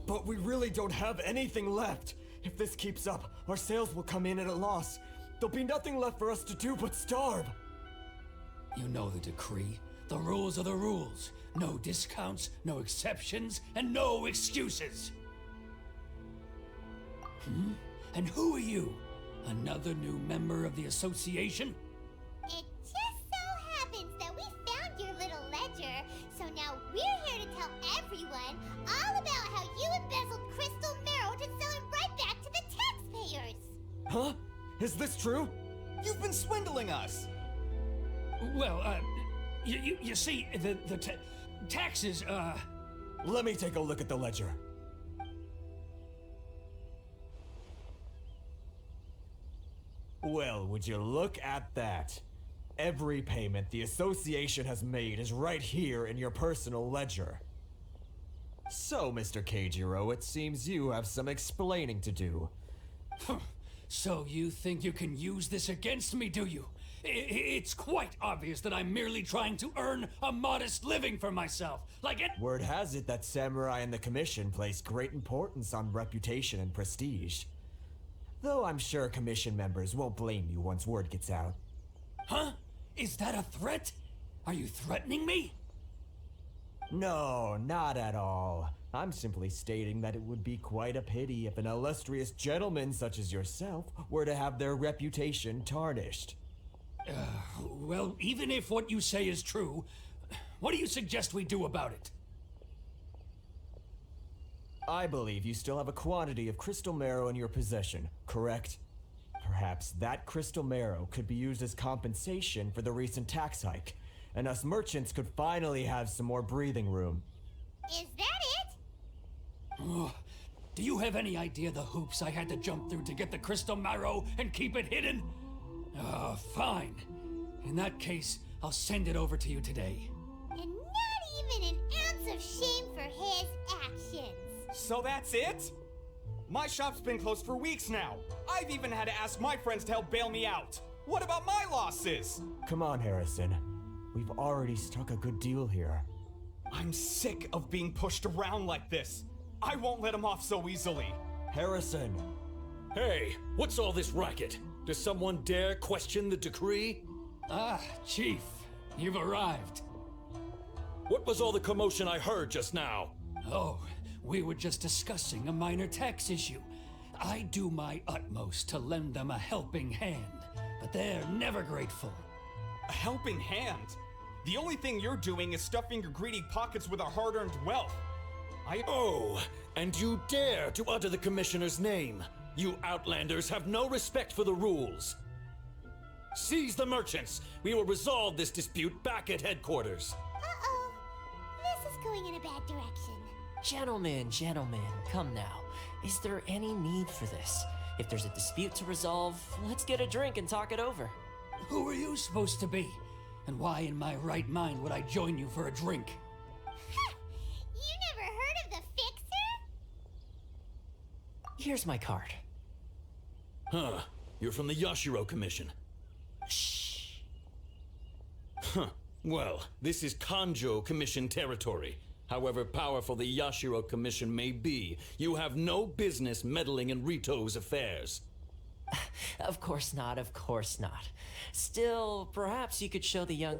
But we really don't have anything left. If this keeps up, our sales will come in at a loss. There'll be nothing left for us to do but starve. You know the decree. The rules are the rules. No discounts, no exceptions, and no excuses. And who are you? Another new member of the association? It just so happens that we found your little ledger, so now we're here to tell everyone all about how you embezzled crystal marrow to sell it right back to the taxpayers. Huh? Is this true? You've been swindling us! Well, you see, the taxes, Let me take a look at the ledger. Well, would you look at that? Every payment the association has made is right here in your personal ledger. So, Mr. Keijiro, it seems you have some explaining to do. So you think you can use this against me, do you? It's quite obvious that I'm merely trying to earn a modest living for myself. Word has it that Samurai and the Commission place great importance on reputation and prestige. Though I'm sure Commission members won't blame you once word gets out. Huh? Is that a threat? Are you threatening me? No, not at all. I'm simply stating that it would be quite a pity if an illustrious gentleman such as yourself were to have their reputation tarnished. Well, even if what you say is true, what do you suggest we do about it? I believe you still have a quantity of crystal marrow in your possession, correct? Perhaps that crystal marrow could be used as compensation for the recent tax hike, and us merchants could finally have some more breathing room. Is that it? Oh, do you have any idea the hoops I had to jump through to get the crystal marrow and keep it hidden? Fine. In that case, I'll send it over to you today. And not even an ounce of shame for his actions. So that's it? My shop's been closed for weeks now. I've even had to ask my friends to help bail me out. What about my losses? Come on, Harrison. We've already struck a good deal here. I'm sick of being pushed around like this. I won't let him off so easily. Harrison! Hey, what's all this racket? Does someone dare question the decree? Ah, Chief, you've arrived. What was all the commotion I heard just now? Oh, we were just discussing a minor tax issue. I do my utmost to lend them a helping hand, but they're never grateful. A helping hand? The only thing you're doing is stuffing your greedy pockets with our hard-earned wealth. Oh, and you dare to utter the Commissioner's name. You Outlanders have no respect for the rules. Seize the merchants. We will resolve this dispute back at headquarters. Uh-oh. This is going in a bad direction. Gentlemen, come now. Is there any need for this? If there's a dispute to resolve, let's get a drink and talk it over. Who are you supposed to be? And why in my right mind would I join you for a drink? You never heard of the Fixer? Here's my card. Huh. You're from the Yashiro Commission. Shh. Huh. Well, this is Kanjo Commission territory. However powerful the Yashiro Commission may be, you have no business meddling in Rito's affairs. Of course not. Still, perhaps you could show the young...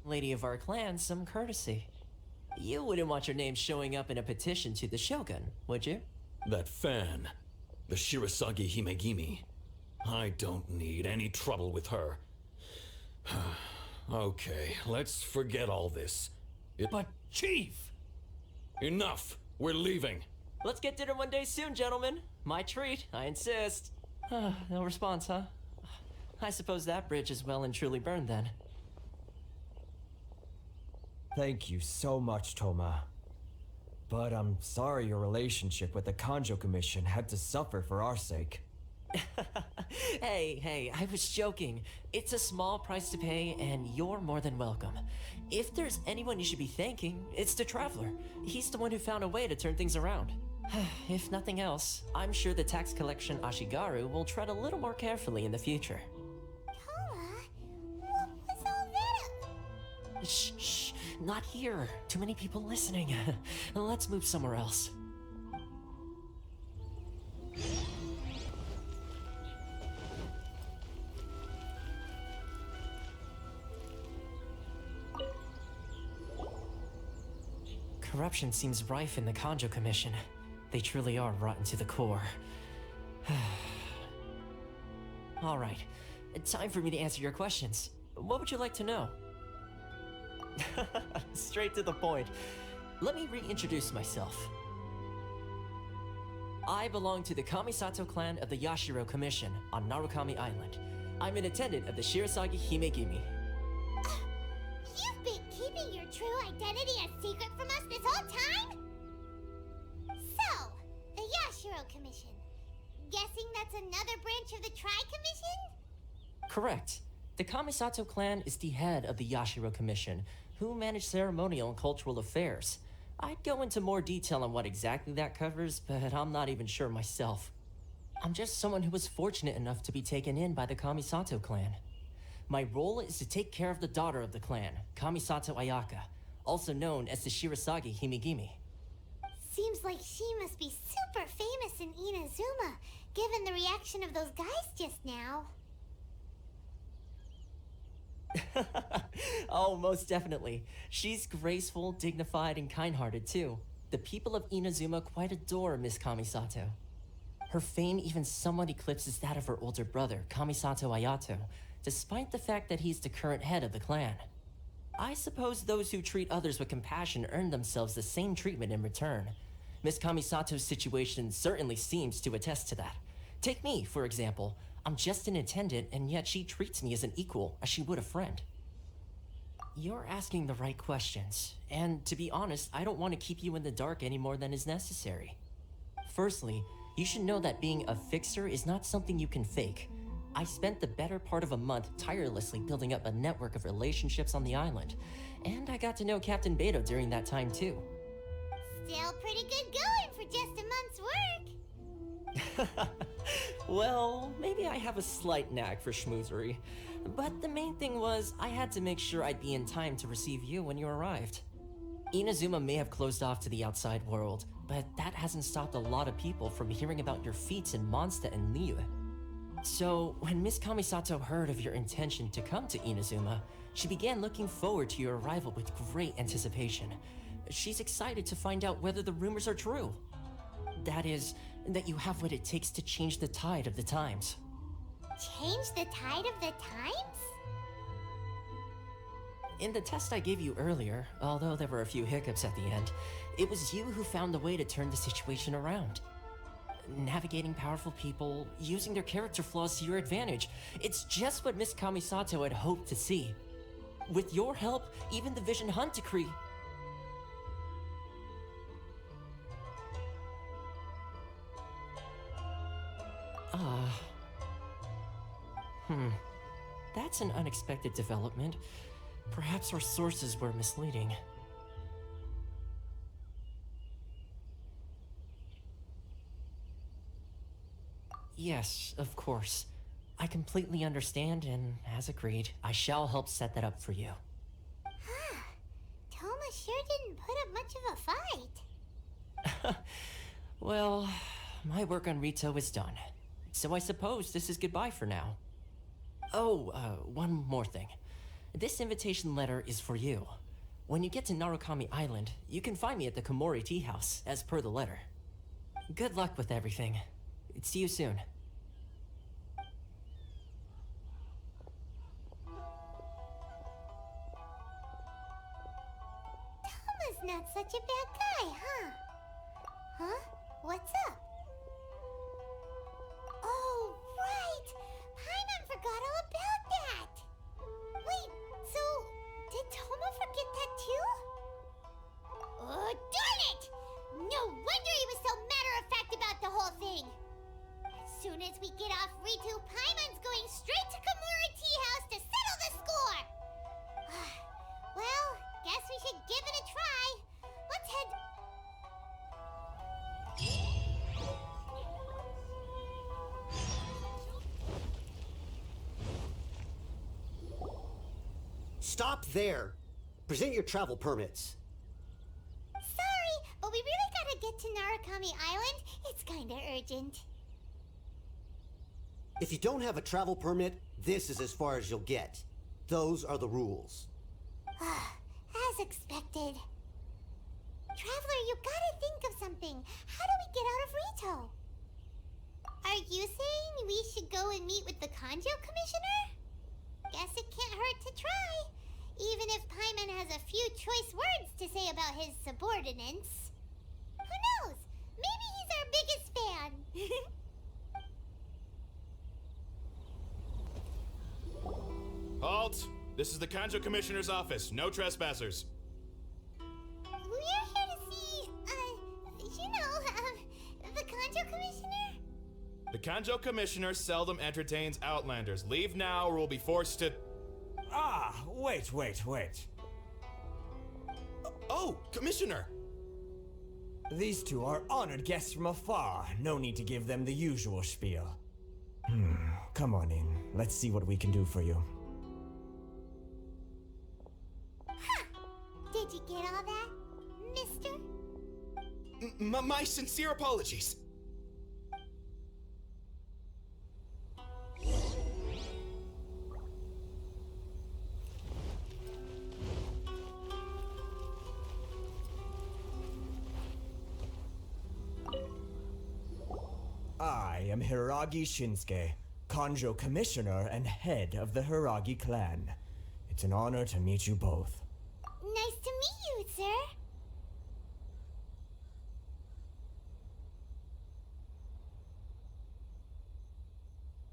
lady of our clan some courtesy. You wouldn't want your name showing up in a petition to the Shogun, would you? That fan. The Shirasagi Himegimi. I don't need any trouble with her. Okay, let's forget all this. But, Chief! Enough! We're leaving. Let's get dinner one day soon, gentlemen. My treat, I insist. No response, huh? I suppose that bridge is well and truly burned then. Thank you so much, Toma. But I'm sorry your relationship with the Kanjo Commission had to suffer for our sake. Hey, I was joking. It's a small price to pay, and you're more than welcome. If there's anyone you should be thanking, it's the Traveler. He's the one who found a way to turn things around. If nothing else, I'm sure the tax collection Ashigaru will tread a little more carefully in the future. What was all that? Shh, not here. Too many people listening. Let's move somewhere else. Corruption seems rife in the Kanjo Commission. They truly are rotten to the core. All right, time for me to answer your questions. What would you like to know? Straight to the point. Let me reintroduce myself. I belong to the Kamisato clan of the Yashiro Commission on Narukami Island. I'm an attendant of the Shirasagi Himegimi. You've been keeping your true identity a secret from us this whole time? So, the Yashiro Commission. Guessing that's another branch of the Tri-Commission? Correct. The Kamisato clan is the head of the Yashiro Commission, who manage ceremonial and cultural affairs. I'd go into more detail on what exactly that covers, but I'm not even sure myself. I'm just someone who was fortunate enough to be taken in by the Kamisato clan. My role is to take care of the daughter of the clan, Kamisato Ayaka, also known as the Shirasagi Himegimi. Seems like she must be super famous in Inazuma, given the reaction of those guys just now. Oh, most definitely. She's graceful, dignified, and kind-hearted too. The people of Inazuma quite adore Miss Kamisato. Her fame even somewhat eclipses that of her older brother, Kamisato Ayato, despite the fact that he's the current head of the clan. I suppose those who treat others with compassion earn themselves the same treatment in return. Miss Kamisato's situation certainly seems to attest to that. Take me, for example. I'm just an attendant, and yet she treats me as an equal, as she would a friend. You're asking the right questions, and to be honest, I don't want to keep you in the dark any more than is necessary. Firstly, you should know that being a fixer is not something you can fake. I spent the better part of a month tirelessly building up a network of relationships on the island, and I got to know Captain Beto during that time too. Still pretty good going for just a month's work. Well, maybe I have a slight knack for schmoozery, but the main thing was I had to make sure I'd be in time to receive you when you arrived. Inazuma may have closed off to the outside world, but that hasn't stopped a lot of people from hearing about your feats in Mondstadt and Liyue. So, when Miss Kamisato heard of your intention to come to Inazuma, she began looking forward to your arrival with great anticipation. She's excited to find out whether the rumors are true. That is, that you have what it takes to change the tide of the times. Change the tide of the times? In the test I gave you earlier, although there were a few hiccups at the end, it was you who found the way to turn the situation around. Navigating powerful people, using their character flaws to your advantage. It's just what Miss Kamisato had hoped to see. With your help, even the Vision Hunt Decree... That's an unexpected development. Perhaps our sources were misleading. Yes, of course. I completely understand, and as agreed, I shall help set that up for you. Toma sure didn't put up much of a fight. Well, my work on Rito is done. So I suppose this is goodbye for now. Oh, one more thing. This invitation letter is for you. When you get to Narukami Island, you can find me at the Komori Tea House, as per the letter. Good luck with everything. See you soon. Toma's not such a bad guy, huh? Huh? What's up? Oh, right! Paimon forgot all about that! Wait, so did Toma forget that too? Oh, darn it! No wonder he was so matter-of-fact about the whole thing! As soon as we get off Ritu, Paimon's going straight to Kamura Tea House to settle the score! Well, guess we should give it a try. Let's head... Stop there! Present your travel permits. Sorry, but we really gotta get to Narukami Island. It's kinda urgent. If you don't have a travel permit, this is as far as you'll get. Those are the rules. As expected. Traveler, you gotta think of something. How do we get out of Rito? Are you saying we should go and meet with the Kanjo Commissioner? Guess it can't hurt to try. Even if Paimon has a few choice words to say about his subordinates. Who knows? Maybe he's our biggest fan. Halt! This is the Kanjo Commissioner's office. No trespassers. We're here to see, the Kanjo Commissioner? The Kanjo Commissioner seldom entertains Outlanders. Leave now or we'll be forced to... Ah, wait. Oh, Commissioner! These two are honored guests from afar. No need to give them the usual spiel. Come on in. Let's see what we can do for you. Did you get all that, mister? My sincere apologies. I am Hiragi Shinsuke, Kanjo Commissioner and head of the Hiragi clan. It's an honor to meet you both. Nice to meet you, sir.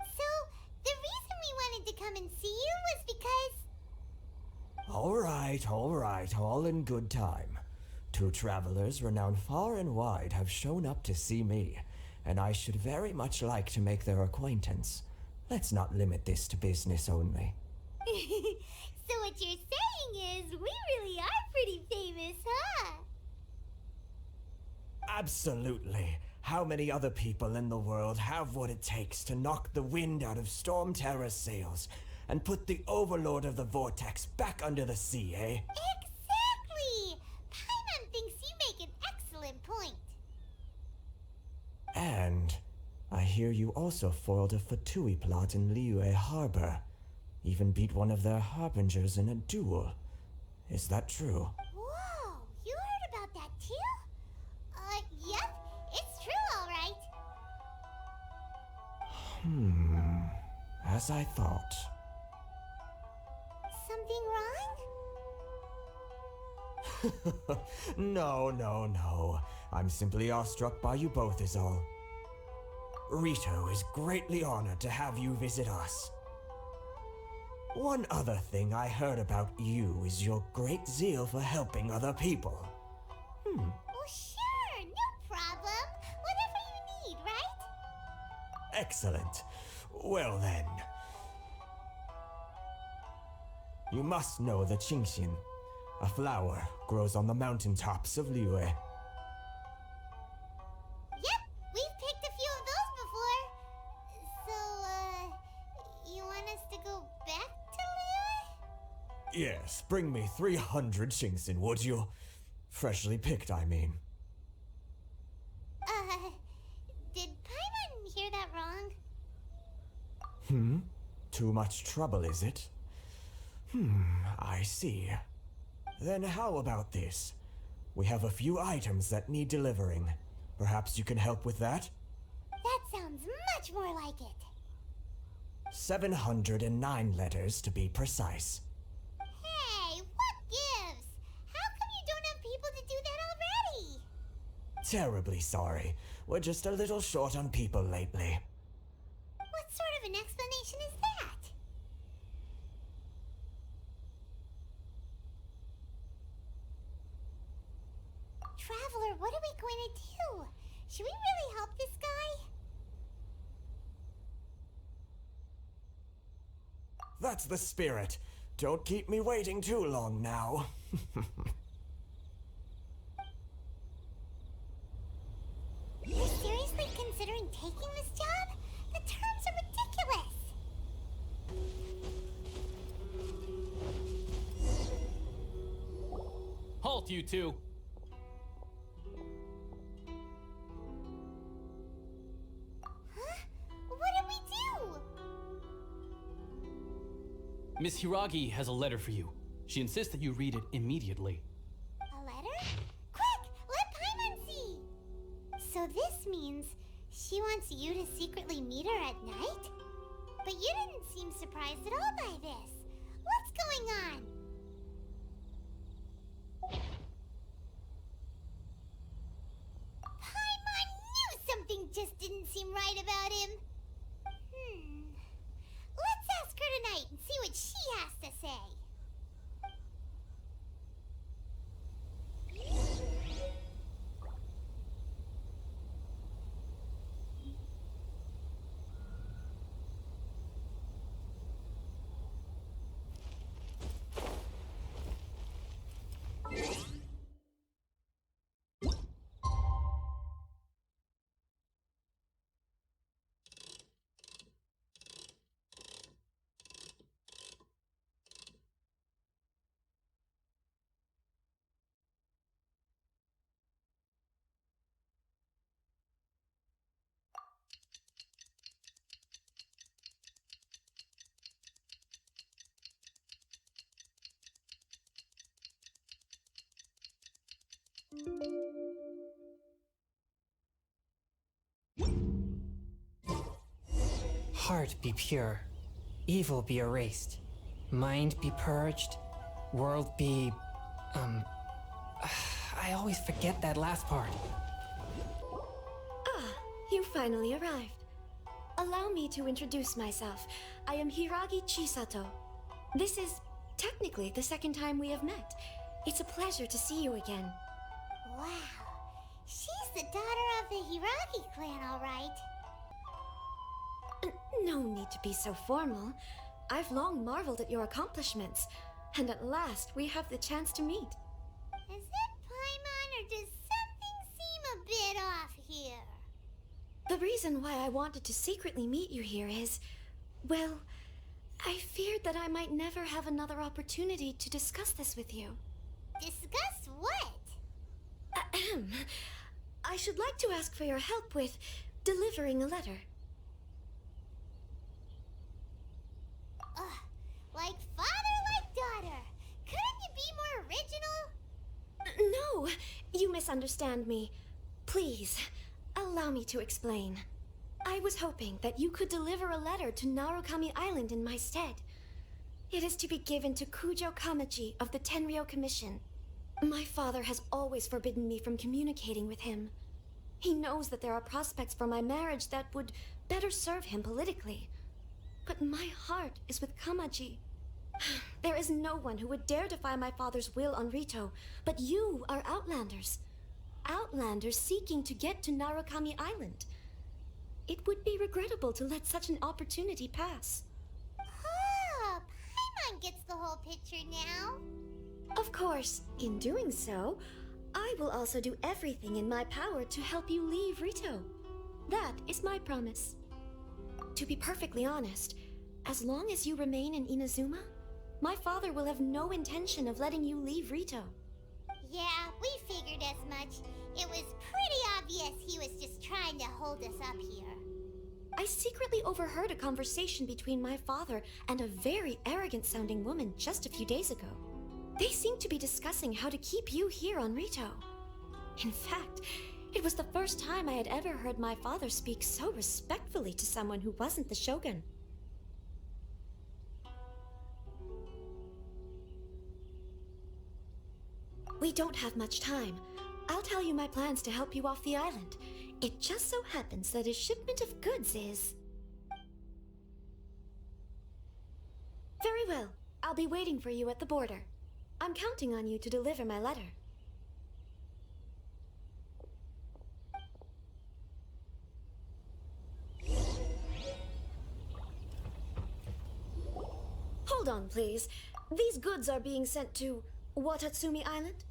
So, the reason we wanted to come and see you was because... All right, all in good time. Two travelers renowned far and wide have shown up to see me, and I should very much like to make their acquaintance. Let's not limit this to business only. So what you're saying is, we really are pretty famous, huh? Absolutely. How many other people in the world have what it takes to knock the wind out of Storm Terror's sails and put the Overlord of the Vortex back under the sea, eh? Exactly! Paimon thinks you make an excellent point. And I hear you also foiled a Fatui plot in Liyue Harbor. Even beat one of their harbingers in a duel. Is that true? Whoa, you heard about that too? Yep, it's true, all right. As I thought. Something wrong? No. I'm simply awestruck by you both is all. Rito is greatly honored to have you visit us. One other thing I heard about you is your great zeal for helping other people. Well, sure, no problem. Whatever you need, right? Excellent. Well then. You must know the Qingshin. A flower grows on the mountaintops of Liyue. Yep, we've picked a few of those before. So, you want us to go back to Liyue? Yes, bring me 300 Qingshin, would you? Freshly picked, I mean. Did Paimon hear that wrong? Too much trouble, is it? I see. Then how about this? We have a few items that need delivering. Perhaps you can help with that? That sounds sounds much more like it. 709 letters to be precise. Hey, what gives? How come you don't have people to do that already? Terribly sorry. We're just a little short on people lately. What sort of an explanation is that? Traveler, what are we going to do? Should we really help this guy? That's the spirit. Don't keep me waiting too long now. You're seriously considering taking this job? The terms are ridiculous. Halt, you two! What did we do? Miss Hiragi has a letter for you. She insists that you read it immediately. A letter? Quick, let Paimon see! So this means she wants you to secretly meet her at night? But you didn't seem surprised at all by this. What's going on? Paimon knew something just didn't seem right about him. Let's ask her tonight and see what she has to say. Heart be pure, evil be erased, mind be purged, world be... I always forget that last part. Ah, you finally arrived. Allow me to introduce myself. I am Hiragi Chisato. This is technically the second time we have met. It's a pleasure to see you again. Wow, she's the daughter of the Hiragi clan, all right. No need to be so formal. I've long marveled at your accomplishments, and at last we have the chance to meet. Is it Paimon, or does something seem a bit off here? The reason why I wanted to secretly meet you here is, well, I feared that I might never have another opportunity to discuss this with you. Discuss what? Ahem. I should like to ask for your help with delivering a letter. Like father, like daughter. Couldn't you be more original? No, you misunderstand me. Please, allow me to explain. I was hoping that you could deliver a letter to Narukami Island in my stead. It is to be given to Kujo Kamaji of the Tenryou Commission. My father has always forbidden me from communicating with him. He knows that there are prospects for my marriage that would better serve him politically. But my heart is with Kamaji. There is no one who would dare defy my father's will on Rito, but you are Outlanders. Outlanders seeking to get to Narukami Island. It would be regrettable to let such an opportunity pass. Oh, Paimon gets the whole picture now. Of course, in doing so, I will also do everything in my power to help you leave Rito. That is my promise. To be perfectly honest, as long as you remain in Inazuma, my father will have no intention of letting you leave Rito. Yeah, we figured as much. It was pretty obvious he was just trying to hold us up here. I secretly overheard a conversation between my father and a very arrogant-sounding woman just a few days ago. They seemed to be discussing how to keep you here on Rito. In fact, It was the first time I had ever heard my father speak so respectfully to someone who wasn't the shogun. We don't have much time. I'll tell you my plans to help you off the island. It just so happens that a shipment of goods is... Very well. I'll be waiting for you at the border. I'm counting on you to deliver my letter. Hold on, please. These goods are being sent to Watatsumi Island?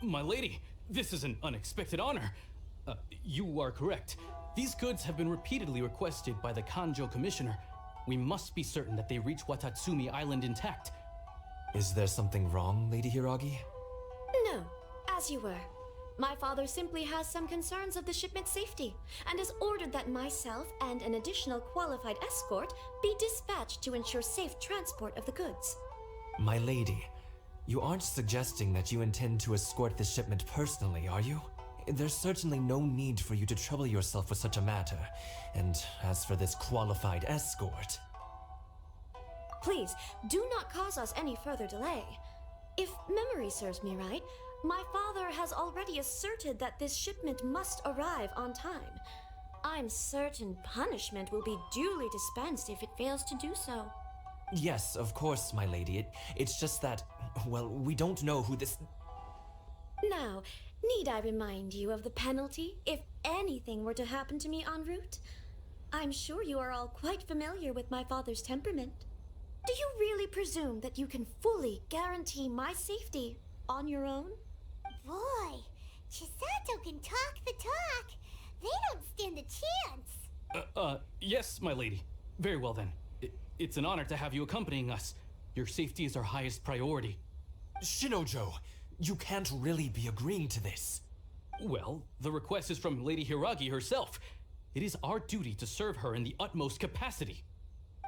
My lady, this is an unexpected honor. You are correct. These goods have been repeatedly requested by the Kanjo Commissioner. We must be certain that they reach Watatsumi Island intact. Is there something wrong, Lady Hiragi? No, as you were. My father simply has some concerns of the shipment's safety, and has ordered that myself and an additional qualified escort be dispatched to ensure safe transport of the goods. My lady, you aren't suggesting that you intend to escort the shipment personally, are you? There's certainly no need for you to trouble yourself with such a matter. And as for this qualified escort... Please, do not cause us any further delay. If memory serves me right, my father has already asserted that this shipment must arrive on time. I'm certain punishment will be duly dispensed if it fails to do so. Yes, of course, my lady. It's just that, well, we don't know who this... Now, need I remind you of the penalty if anything were to happen to me en route? I'm sure you are all quite familiar with my father's temperament. Do you really presume that you can fully guarantee my safety on your own? Boy, Chisato can talk the talk. They don't stand a chance. Yes, my lady. Very well then. It's an honor to have you accompanying us. Your safety is our highest priority. Shinojo, you can't really be agreeing to this. Well, the request is from Lady Hiragi herself. It is our duty to serve her in the utmost capacity.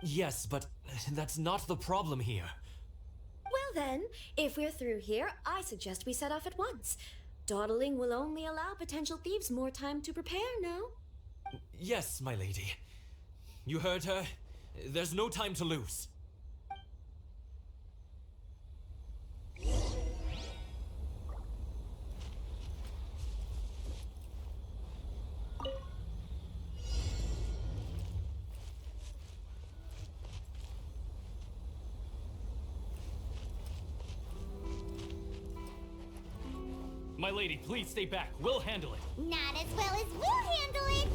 Yes, but that's not the problem here. Well then, if we're through here, I suggest we set off at once. Dawdling will only allow potential thieves more time to prepare, no? Yes, my lady. You heard her. There's no time to lose. My lady, please stay back. We'll handle it. Not as well as we'll handle it.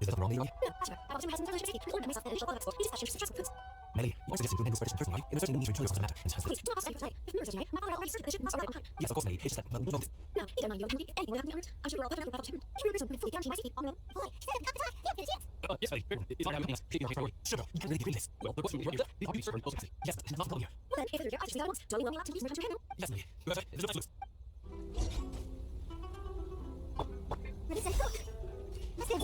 Is that wrong, Leroy? Melly, you are suggesting to amend this person personally, and there's certainly no need to intrude yourself in the matter. Yes, of course, Melly. It's just that, well, no. No, he don't mind you. Anything will happen to I'm sure we're all better about him. He really presumes fully guarantee my safety on your own. Boy, Yes, Melly. It's not happening. It's our priority. Sure, you can't really agree this. Well, the question is, these are served in close capacity. Yes, that's not the problem here. Well then, if it's I just see that once. Don't you want me to use return to him? Yes, Melly. You have it. There's no time to lose. Ready, set, go. Let's go.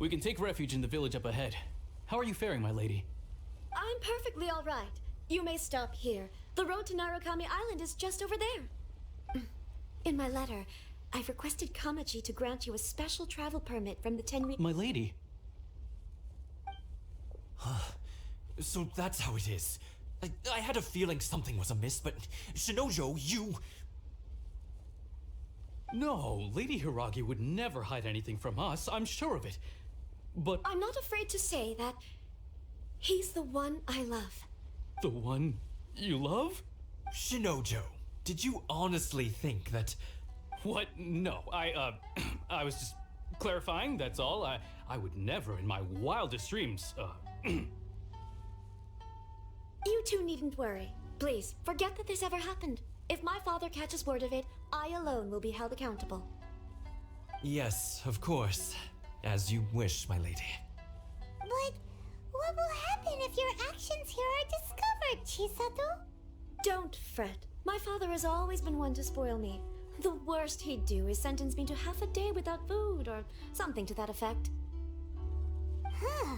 We can take refuge in the village up ahead. How are you faring, my lady? I'm perfectly all right. You may stop here. The road to Narukami Island is just over there. In my letter, I've requested Kamaji to grant you a special travel permit from the Tenri— My lady. So that's how it is. I had a feeling something was amiss, but Shinojo, you... No, Lady Hiragi would never hide anything from us. I'm sure of it. But I'm not afraid to say that he's the one I love. the one you love? Shinojo, did you honestly think that... What? No, I was just clarifying, that's all. I would never in my wildest dreams, You two needn't worry. Please, forget that this ever happened. If my father catches word of it, I alone will be held accountable. Yes, of course. As you wish, my lady. But what will happen if your actions here are discovered, Chisato? Don't fret. My father has always been one to spoil me. The worst he'd do is sentence me to half a day without food, or something to that effect. Huh.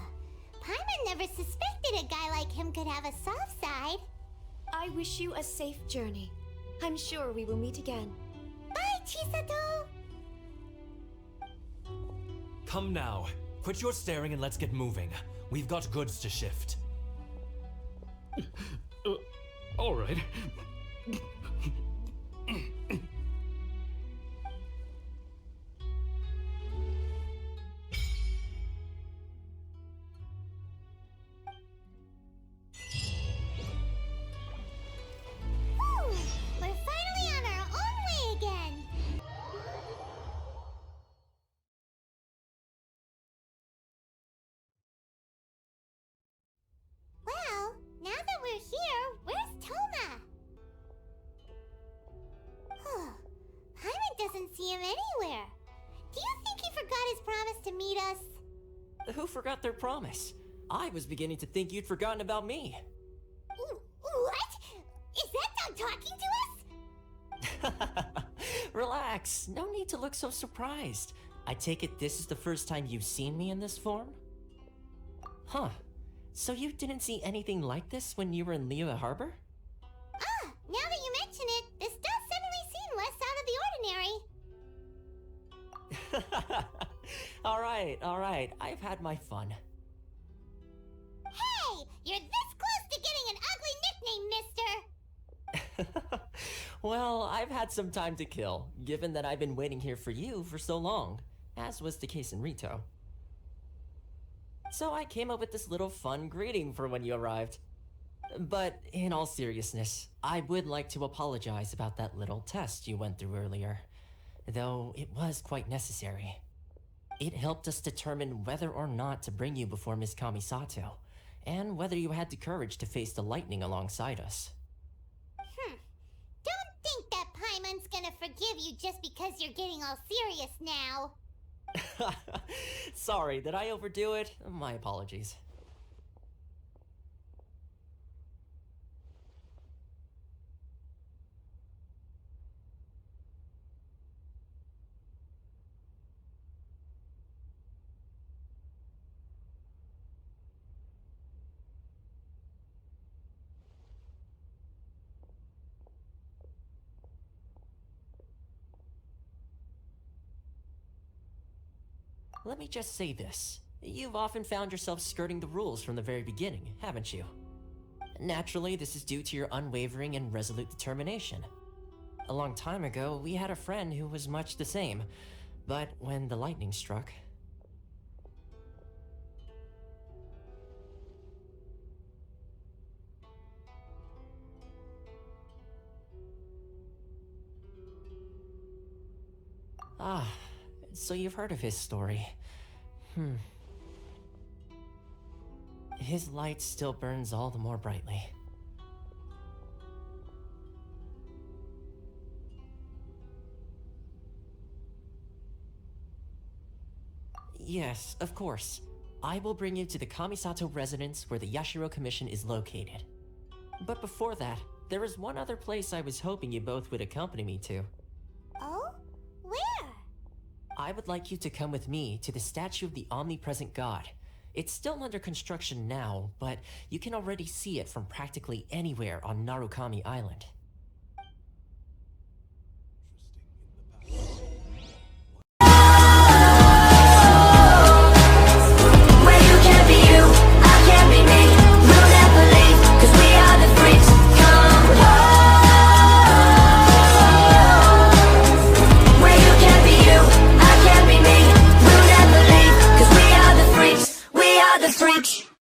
Paimon never suspected a guy like him could have a soft side. I wish you a safe journey. I'm sure we will meet again. Bye, Chisato! Come now. Quit your staring and let's get moving. We've got goods to shift. All right. We're finally on our own way again! Well, now that we're here, where's Toma? Paimon doesn't see him anywhere. Do you think he forgot his promise to meet us? Who forgot their promise? I was beginning to think you'd forgotten about me. What? Is that dog talking to us? Relax, no need to look so surprised. I take it this is the first time you've seen me in this form? Huh. So you didn't see anything like this when you were in Liyue Harbor? Ah, now that you mention it, this does suddenly seem less out of the ordinary. Alright, I've had my fun. Hey, you're this close to getting an ugly nickname, mister! Well, I've had some time to kill, given that I've been waiting here for you for so long, as was the case in Rito. So I came up with this little fun greeting for when you arrived. But in all seriousness, I would like to apologize about that little test you went through earlier, though it was quite necessary. It helped us determine whether or not to bring you before Miss Kamisato, and whether you had the courage to face the lightning alongside us. Don't think that Paimon's gonna forgive you just because you're getting all serious now. Sorry, did I overdo it? My apologies. Let me just say this. You've often found yourself skirting the rules from the very beginning, haven't you? Naturally, this is due to your unwavering and resolute determination. A long time ago, we had a friend who was much the same, but when the lightning struck... Ah, so you've heard of his story. His light still burns all the more brightly. Yes, of course. I will bring you to the Kamisato residence where the Yashiro Commission is located. But before that, there is one other place I was hoping you both would accompany me to. Oh? Where? I would like you to come with me to the statue of the omnipresent god. It's still under construction now, but you can already see it from practically anywhere on Narukami Island.